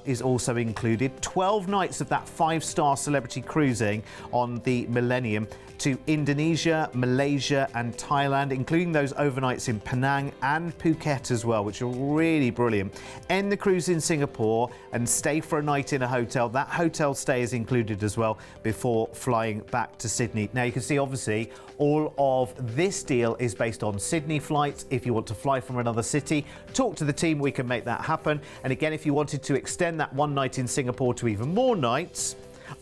is also included. 12 nights of that 5-star celebrity cruising on the Millennium to Indonesia, Malaysia and Thailand, including those overnights in Penang and Phuket as well, which are really brilliant. End the cruise in Singapore and stay for a night in a hotel. That hotel stay is included as well before flying back to Sydney. Now you can see obviously all of this deal is based on Sydney flights. If you want to fly from another city, talk to the team, we can make that happen. And again, if you wanted to extend that one night in Singapore to even more nights,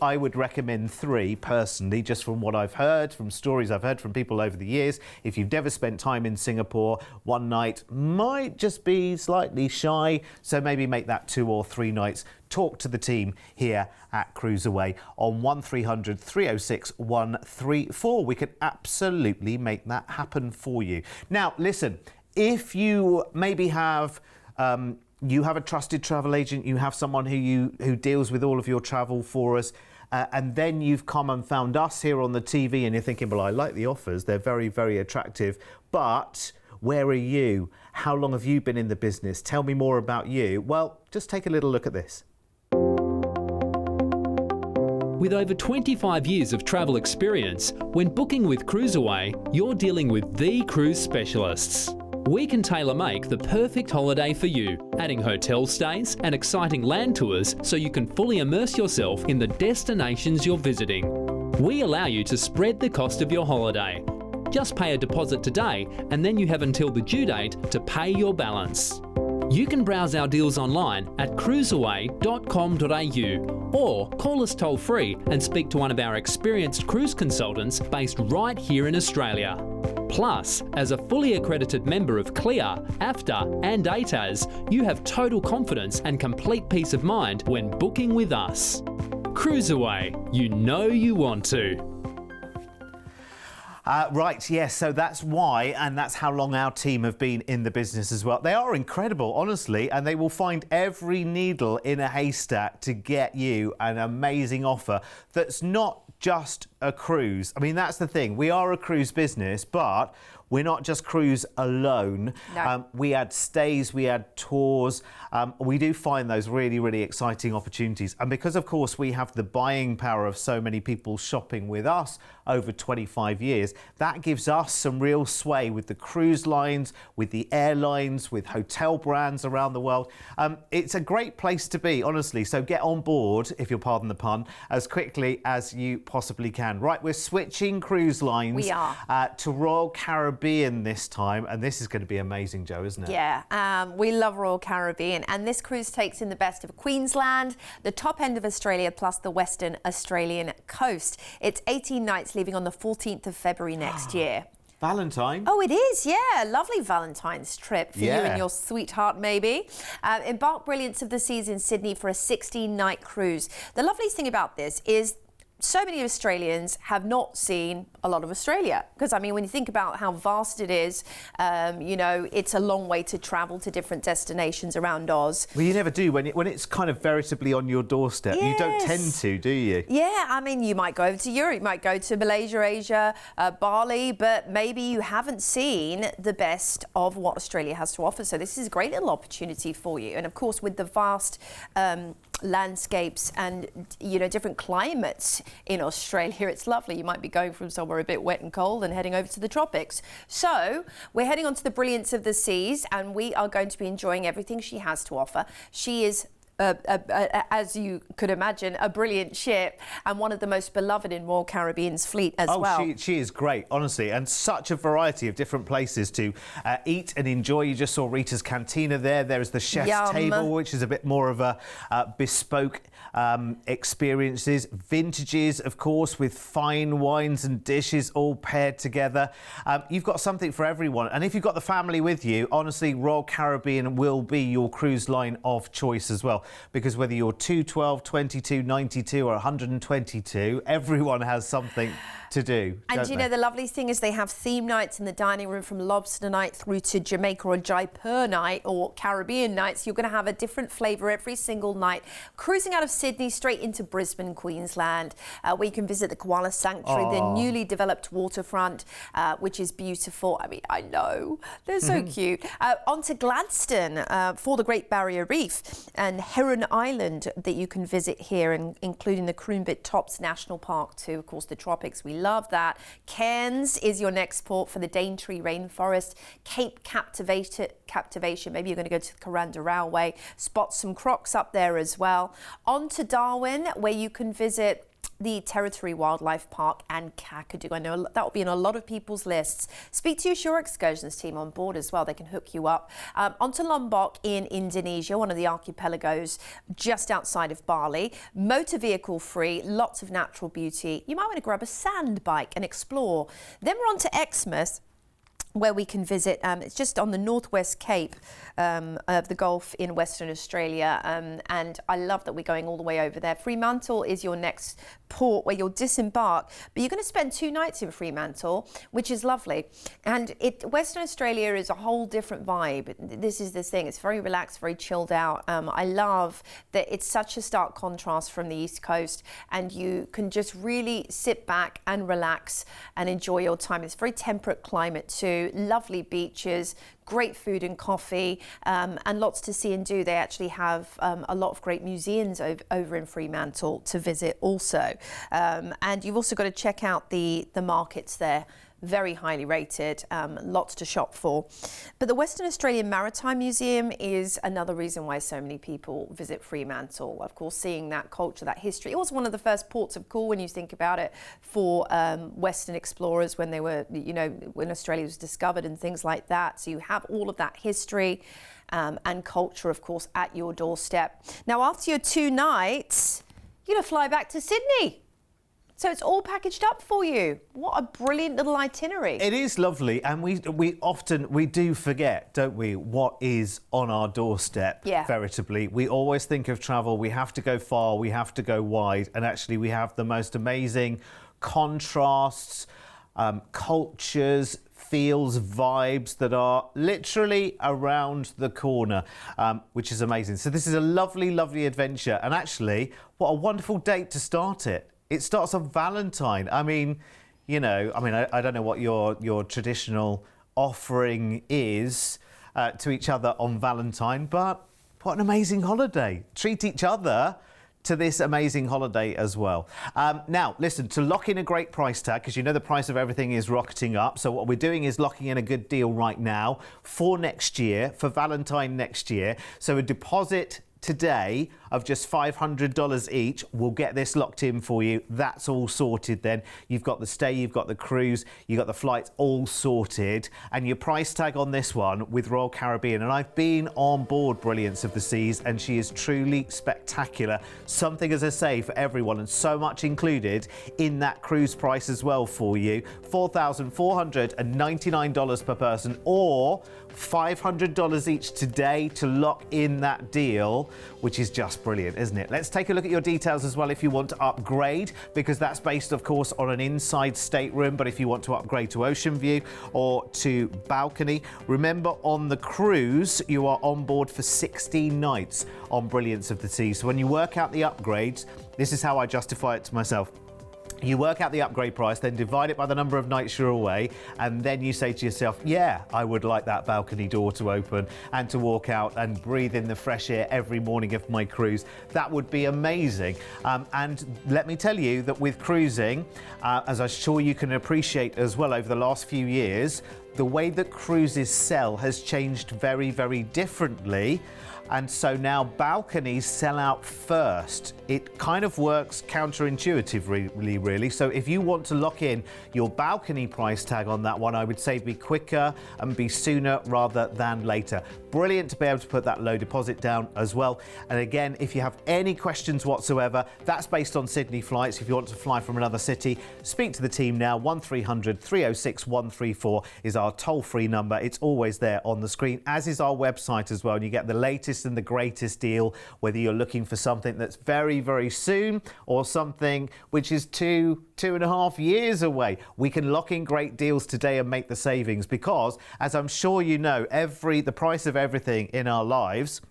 I would recommend 3 personally, just from what I've heard, from stories I've heard from people over the years. If you've never spent time in Singapore, 1 night might just be slightly shy, so maybe make that 2 or 3 nights. Talk to the team here at CruiseAway on 1300 306 134. We can absolutely make that happen for you. Now, listen, if you maybe have you have a trusted travel agent, you have someone who deals with all of your travel for us, and then you've come and found us here on the TV and you're thinking, well, I like the offers, they're very, very attractive, but where are you? How long have you been in the business? Tell me more about you. Well, just take a little look at this. With over 25 years of travel experience, when booking with CruiseAway, you're dealing with the cruise specialists. We can tailor-make the perfect holiday for you, adding hotel stays and exciting land tours so you can fully immerse yourself in the destinations you're visiting. We allow you to spread the cost of your holiday. Just pay a deposit today and then you have until the due date to pay your balance. You can browse our deals online at cruiseaway.com.au or call us toll-free and speak to one of our experienced cruise consultants based right here in Australia. Plus, as a fully accredited member of CLIA, AFTA and ATAS, you have total confidence and complete peace of mind when booking with us. CruiseAway, you know you want to. Right, yes, so that's why, and that's how long our team have been in the business as well. They are incredible, honestly, and they will find every needle in a haystack to get you an amazing offer that's not just a cruise. I mean, that's the thing. We are a cruise business, but we're not just cruise alone. No. We add stays, we add tours. We do find those really, really exciting opportunities. And because, of course, we have the buying power of so many people shopping with us over 25 years, that gives us some real sway with the cruise lines, with the airlines, with hotel brands around the world. It's a great place to be, honestly. So get on board, if you'll pardon the pun, as quickly as you possibly can. Right, we're switching cruise lines. We are. To Royal Caribbean this time, and this is going to be amazing, Jo, isn't it? Yeah, we love Royal Caribbean, and this cruise takes in the best of Queensland, the top end of Australia, plus the Western Australian coast. It's 18 nights, leaving on the 14th of February next year. Valentine. Oh, it is, yeah. Lovely Valentine's trip for you and your sweetheart, maybe. Embark Brilliance of the Seas in Sydney for a 16-night cruise. The lovely thing about this is so many Australians have not seen a lot of Australia, because I mean, when you think about how vast it is, you know, it's a long way to travel to different destinations around Oz. Well, you never do when it's kind of veritably on your doorstep. Yes. You don't tend to, do you? Yeah, I mean, you might go over to Europe, you might go to Malaysia, Asia, Bali, but maybe you haven't seen the best of what Australia has to offer. So this is a great little opportunity for you. And of course, with the vast landscapes and, you know, different climates in Australia, it's lovely. You might be going from somewhere a bit wet and cold and heading over to the tropics. So we're heading on to the Brilliance of the Seas, and we are going to be enjoying everything she has to offer. She is as you could imagine, a brilliant ship and one of the most beloved in Royal Caribbean's fleet as well. She is great, honestly, and such a variety of different places to eat and enjoy. You just saw Rita's Cantina there. There is the chef's table, which is a bit more of a bespoke experiences. Vintages, of course, with fine wines and dishes all paired together. You've got something for everyone. And if you've got the family with you, honestly, Royal Caribbean will be your cruise line of choice as well. Because whether you're 212, 22, 92 or 122, everyone has something to do. And you know, the lovely thing is they have theme nights in the dining room, from lobster night through to Jamaica or Jaipur night or Caribbean nights. You're going to have a different flavour every single night. Cruising out of Sydney straight into Brisbane, Queensland, where you can visit the Koala Sanctuary, the newly developed waterfront, which is beautiful. I mean, I know, they're so cute. On to Gladstone for the Great Barrier Reef and Heron Island that you can visit here, including the Croonbit Tops National Park too, of course, the tropics. We love that. Cairns is your next port for the Daintree Rainforest. Cape Captivation, maybe you're going to go to the Kuranda Railway, spot some crocs up there as well. On to Darwin, where you can visit the Territory Wildlife Park and Kakadu. I know that will be in a lot of people's lists. Speak to your Shore Excursions team on board as well. They can hook you up. Onto Lombok in Indonesia, one of the archipelagos just outside of Bali. Motor vehicle free, lots of natural beauty. You might want to grab a sand bike and explore. Then we're on to Exmouth, where we can visit. It's just on the northwest cape of the Gulf in Western Australia, and I love that we're going all the way over there. Fremantle is your next port where you'll disembark, but you're going to spend 2 nights in Fremantle, which is lovely. And Western Australia is a whole different vibe. This is the thing, it's very relaxed, very chilled out. I love that it's such a stark contrast from the East Coast, and you can just really sit back and relax and enjoy your time. It's a very temperate climate too, lovely beaches, great food and coffee, and lots to see and do. They actually have a lot of great museums over in Fremantle to visit also. And you've also got to check out the markets there. Very highly rated, lots to shop for. But the Western Australian Maritime Museum is another reason why so many people visit Fremantle. Of course, seeing that culture, that history. It was one of the first ports of call when you think about it for Western explorers when they were, you know, when Australia was discovered and things like that. So you have all of that history and culture, of course, at your doorstep. Now, after your 2 nights, you're going to fly back to Sydney. So it's all packaged up for you. What a brilliant little itinerary. It is lovely, and we do forget, don't we, what is on our doorstep, veritably. We always think of travel, we have to go far, we have to go wide, and actually we have the most amazing contrasts, cultures, feels, vibes that are literally around the corner, which is amazing. So this is a lovely, lovely adventure, and actually, what a wonderful date to start it. It starts on Valentine. I mean, you know, I don't know what your traditional offering is to each other on Valentine, but what an amazing holiday. Treat each other to this amazing holiday as well. Now, listen, to lock in a great price tag, because you know the price of everything is rocketing up. So what we're doing is locking in a good deal right now for next year, for Valentine next year. So a deposit today of just $500 each will get this locked in for you. That's all sorted then. You've got the stay, you've got the cruise, you've got the flights all sorted, and your price tag on this one with Royal Caribbean, and I've been on board Brilliance of the Seas and she is truly spectacular. Something, as I say, for everyone, and so much included in that cruise price as well for you. $4,499 per person, or $500 each today to lock in that deal, which is just brilliant, isn't it? Let's take a look at your details as well if you want to upgrade, because that's based, of course, on an inside stateroom. But if you want to upgrade to ocean view or to balcony, remember, on the cruise, you are on board for 16 nights on Brilliance of the Seas. So when you work out the upgrades, this is how I justify it to myself. You work out the upgrade price, then divide it by the number of nights you're away, and then you say to yourself, yeah, I would like that balcony door to open and to walk out and breathe in the fresh air every morning of my cruise. That would be amazing. And let me tell you that with cruising, as I'm sure you can appreciate as well over the last few years, the way that cruises sell has changed very, very differently. And so now balconies sell out first. It kind of works counterintuitively, really. So if you want to lock in your balcony price tag on that one, I would say be quicker and be sooner rather than later. Brilliant to be able to put that low deposit down as well. And again, if you have any questions whatsoever, that's based on Sydney flights. If you want to fly from another city, speak to the team now. 1300 306 134 is our toll-free number. It's always there on the screen, as is our website as well. And you get the latest and the greatest deal, whether you're looking for something that's very, very soon or something which is 2.5 years away. We can lock in great deals today and make the savings because, as I'm sure you know, the price of everything in our lives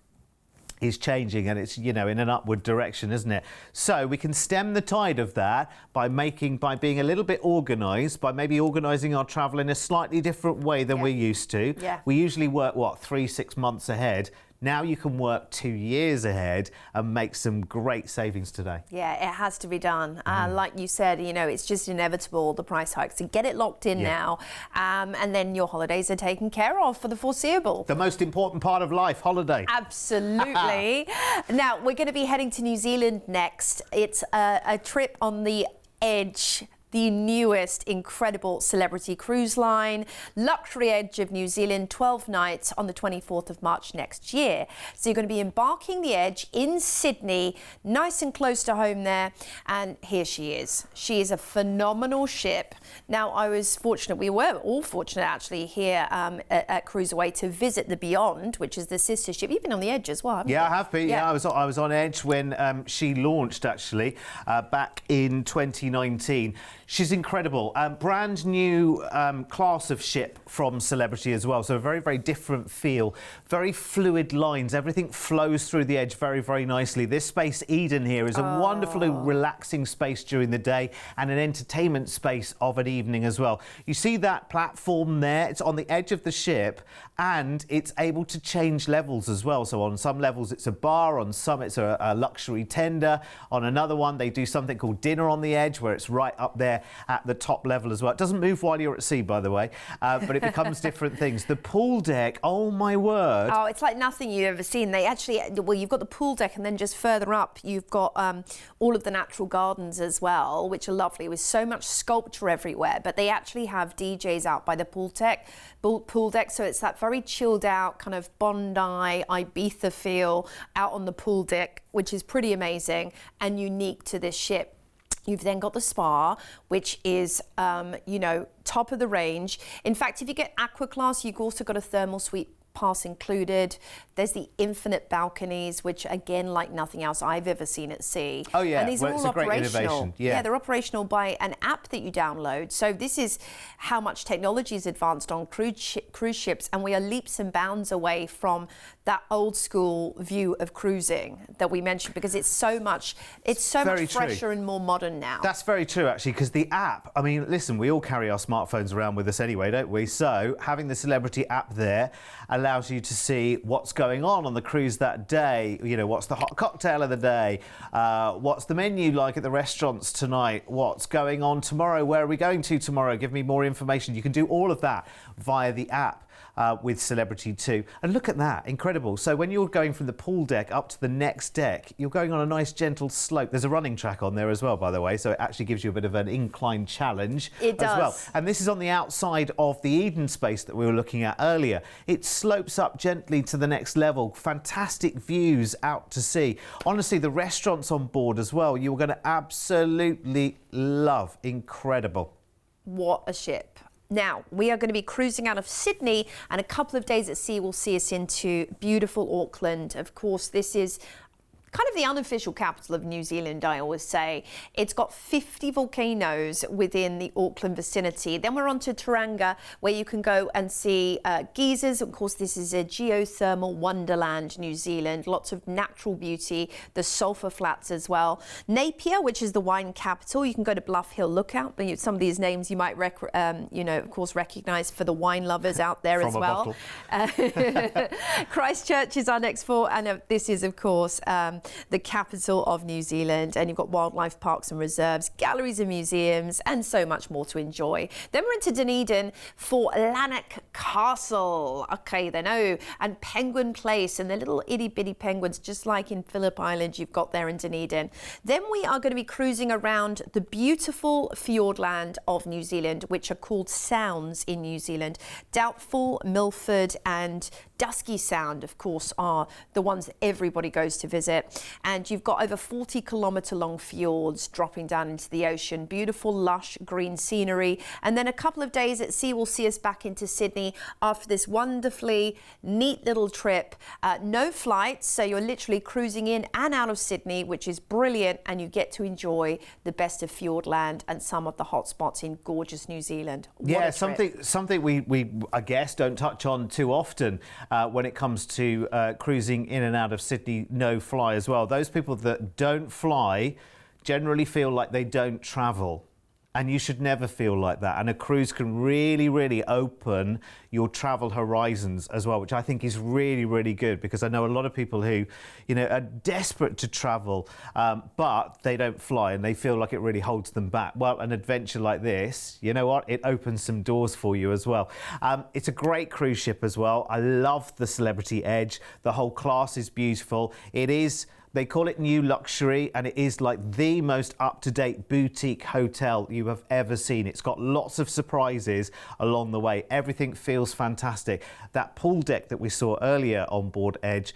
is changing, and it's, in an upward direction, isn't it? So we can stem the tide of that by being a little bit organised, by maybe organising our travel in a slightly different way than we're used to. Yeah. We usually work 3-6 months ahead. Now you can work 2 years ahead and make some great savings today. Yeah, it has to be done. Like you said, it's just inevitable, the price hikes. So get it locked in now, and then your holidays are taken care of for the foreseeable. The most important part of life, holiday. Absolutely. Now, we're going to be heading to New Zealand next. It's a trip on the Edge, the newest incredible celebrity cruise line, Luxury Edge of New Zealand, 12 nights on the 24th of March next year. So you're going to be embarking the Edge in Sydney, nice and close to home there. And here she is. She is a phenomenal ship. Now, I was fortunate, we were all fortunate actually here at CruiseAway to visit the Beyond, which is the sister ship. You've been on the Edge as well, haven't you? I have been. Yeah, I was on Edge when she launched actually back in 2019. She's incredible. Brand new class of ship from Celebrity as well. So a very, very different feel. Very fluid lines. Everything flows through the Edge very, very nicely. This space, Eden here, is a wonderfully relaxing space during the day and an entertainment space of an evening as well. You see that platform there? It's on the edge of the ship and it's able to change levels as well. So on some levels it's a bar, on some it's a luxury tender. On another one they do something called dinner on the edge where it's right up there at the top level as well. It doesn't move while you're at sea, by the way, but it becomes different things. The pool deck, oh my word. Oh, it's like nothing you've ever seen. They actually, you've got the pool deck and then just further up you've got all of the natural gardens as well, which are lovely with so much sculpture everywhere. But they actually have DJs out by the pool deck, so it's that very chilled out kind of Bondi, Ibiza feel out on the pool deck, which is pretty amazing and unique to this ship. You've then got the spa, which is, top of the range. In fact, if you get Aqua Class, you've also got a thermal suite pass included. There's the infinite balconies, which again, like nothing else I've ever seen at sea. Oh yeah, and these are all operational. Yeah, they're operational by an app that you download. So this is how much technology is advanced on cruise ships, and we are leaps and bounds away from that old school view of cruising that we mentioned, because it's so much fresher and more modern now. That's very true, actually, because the app, I mean, listen, we all carry our smartphones around with us anyway, don't we? So having the Celebrity app there allows you to see what's going on the cruise that day. What's the hot cocktail of the day? What's the menu like at the restaurants tonight? What's going on tomorrow? Where are we going to tomorrow? Give me more information. You can do all of that via the app. With Celebrity too. And look at that, incredible. So when you're going from the pool deck up to the next deck, you're going on a nice gentle slope. There's a running track on there as well, by the way, so it actually gives you a bit of an incline challenge as well. And this is on the outside of the Eden space that we were looking at earlier. It slopes up gently to the next level. Fantastic views out to sea. Honestly, the restaurants on board as well, you're going to absolutely love. Incredible. What a ship. Now, we are going to be cruising out of Sydney, and a couple of days at sea will see us into beautiful Auckland. Of course, this is kind of the unofficial capital of New Zealand, I always say. It's got 50 volcanoes within the Auckland vicinity. Then we're on to Tauranga, where you can go and see geysers. Of course, this is a geothermal wonderland, New Zealand. Lots of natural beauty, the sulphur flats as well. Napier, which is the wine capital. You can go to Bluff Hill Lookout. Some of these names you might, of course, recognise for the wine lovers out there as well. Christchurch is our next port, and this is, of course, the capital of New Zealand, and you've got wildlife parks and reserves, galleries and museums, and so much more to enjoy. Then we're into Dunedin for Lanark Castle. Okay, then, and Penguin Place, and the little itty bitty penguins, just like in Phillip Island, you've got there in Dunedin. Then we are going to be cruising around the beautiful fjordland of New Zealand, which are called Sounds in New Zealand. Doubtful, Milford, and Dusky Sound, of course, are the ones that everybody goes to visit. And you've got over 40-kilometre long fjords dropping down into the ocean, beautiful, lush, green scenery. And then a couple of days at sea will see us back into Sydney after this wonderfully neat little trip. No flights, so you're literally cruising in and out of Sydney, which is brilliant, and you get to enjoy the best of fjordland and some of the hot spots in gorgeous New Zealand. Yeah, something we I guess don't touch on too often when it comes to cruising in and out of Sydney, no fly as well. Those people that don't fly generally feel like they don't travel. And you should never feel like that. And a cruise can really, really open your travel horizons as well, which I think is really, really good, because I know a lot of people who, are desperate to travel, but they don't fly and they feel like it really holds them back. Well, an adventure like this, you know what? It opens some doors for you as well. It's a great cruise ship as well. I love the Celebrity Edge. The whole class is beautiful. It is... They call it new luxury, and it is like the most up-to-date boutique hotel you have ever seen. It's got lots of surprises along the way. Everything feels fantastic. That pool deck that we saw earlier on board Edge,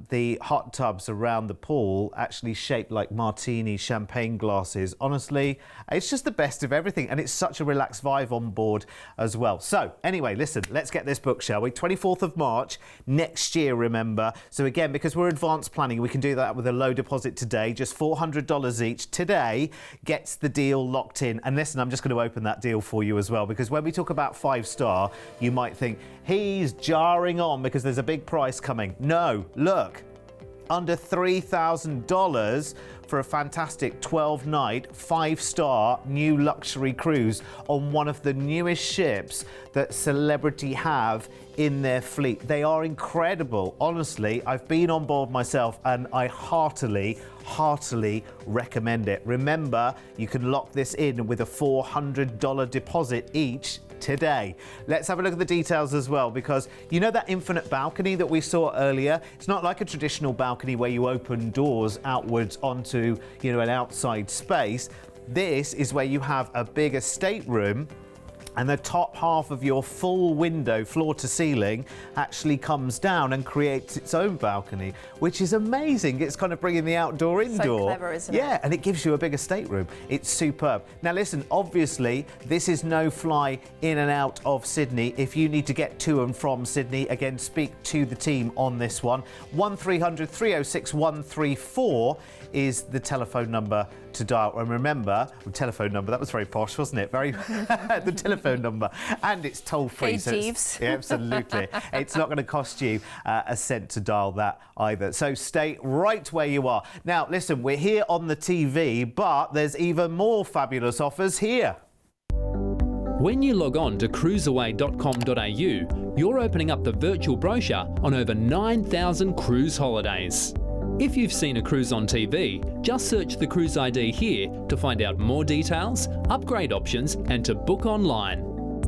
the hot tubs around the pool actually shaped like martini champagne glasses. Honestly, it's just the best of everything, and it's such a relaxed vibe on board as well. So anyway, listen, let's get this booked, shall we? 24th of March next year, remember. So again, because we're advanced planning, we can do that with a low deposit today, just $400 each today gets the deal locked in. And listen, I'm just going to open that deal for you as well, because when we talk about 5-star, you might think he's jarring on because there's a big price coming. No, look, under $3,000 for a fantastic 12-night, 5-star new luxury cruise on one of the newest ships that Celebrity have in their fleet. They are incredible. Honestly, I've been on board myself and I heartily recommend it. Remember, you can lock this in with a $400 deposit each today. Let's have a look at the details as well, because you know that infinite balcony that we saw earlier? It's not like a traditional balcony where you open doors outwards onto, an outside space. This is where you have a bigger stateroom, and the top half of your full window, floor to ceiling, actually comes down and creates its own balcony, which is amazing. It's kind of bringing the outdoor indoor. So clever, isn't it? Yeah, and it gives you a bigger stateroom. It's superb. Now listen, obviously, this is no fly in and out of Sydney. If you need to get to and from Sydney, again, speak to the team on this one. 1300 306 134 is the telephone number to dial. And remember, the telephone number, that was very posh, wasn't it? Very the telephone number. And it's toll-free. Hey, Jeeves. Yeah, absolutely. It's not going to cost you a cent to dial that either. So stay right where you are. Now, listen, we're here on the TV, but there's even more fabulous offers here. When you log on to cruiseaway.com.au, you're opening up the virtual brochure on over 9,000 cruise holidays. If you've seen a cruise on TV, just search the cruise ID here to find out more details, upgrade options, and to book online.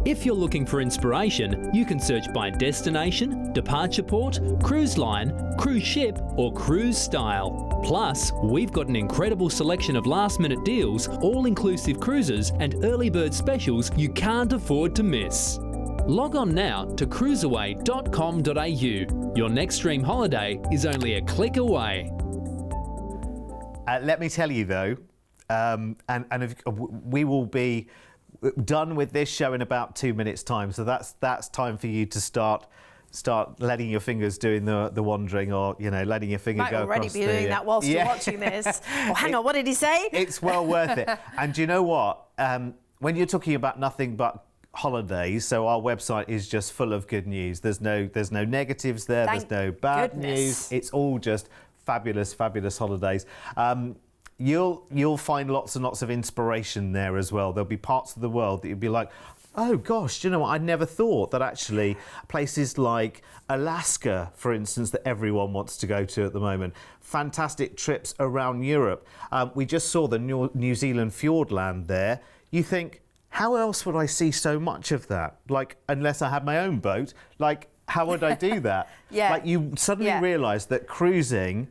If you're looking for inspiration, you can search by destination, departure port, cruise line, cruise ship, or cruise style. Plus, we've got an incredible selection of last-minute deals, all-inclusive cruises, and early bird specials you can't afford to miss. Log on now to cruiseaway.com.au. Your next dream holiday is only a click away. Let me tell you though, we will be done with this show in about 2 minutes time, so that's time for you to start letting your fingers doing the wandering, or letting your finger go across. Might already be doing that whilst you're watching this. Oh, hang on, what did he say? It's well worth it. And do you know what? When you're talking about nothing but holidays, so our website is just full of good news. There's no negatives there. There's no bad news. It's all just fabulous holidays. You'll find lots and lots of inspiration there as well. There'll be parts of the world that you'll be like, Oh gosh, do you know what? I never thought that actually places like Alaska, for instance, that everyone wants to go to at the moment. Fantastic trips around Europe. We just saw the New Zealand Fjordland there. You think, how else would I see so much of that? Like, unless I had my own boat, like, how would I do that? Yeah. Like, you suddenly realise that cruising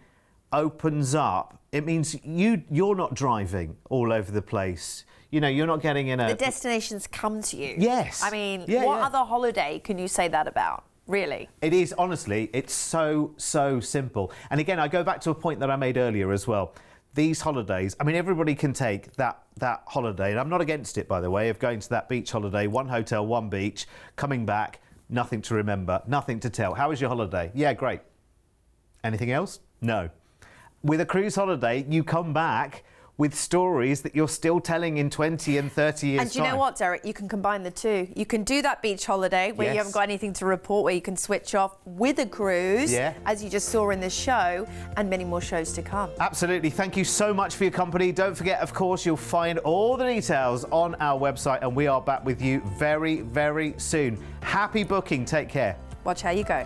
opens up. It means you're not driving all over the place. You know, you're not getting in a... The destinations come to you. Yes. I mean, what other holiday can you say that about? Really? It is, honestly, it's so simple. And again, I go back to a point that I made earlier as well. These holidays, I mean, everybody can take that holiday, and I'm not against it, by the way, of going to that beach holiday, one hotel, one beach, coming back, nothing to remember, nothing to tell. How was your holiday? Yeah, great. Anything else? No. With a cruise holiday, you come back with stories that you're still telling in 20 and 30 years' time. And do you know what, Derek? You can combine the two. You can do that beach holiday where you haven't got anything to report, where you can switch off with a cruise, as you just saw in this show, and many more shows to come. Absolutely. Thank you so much for your company. Don't forget, of course, you'll find all the details on our website, and we are back with you very, very soon. Happy booking. Take care. Watch how you go.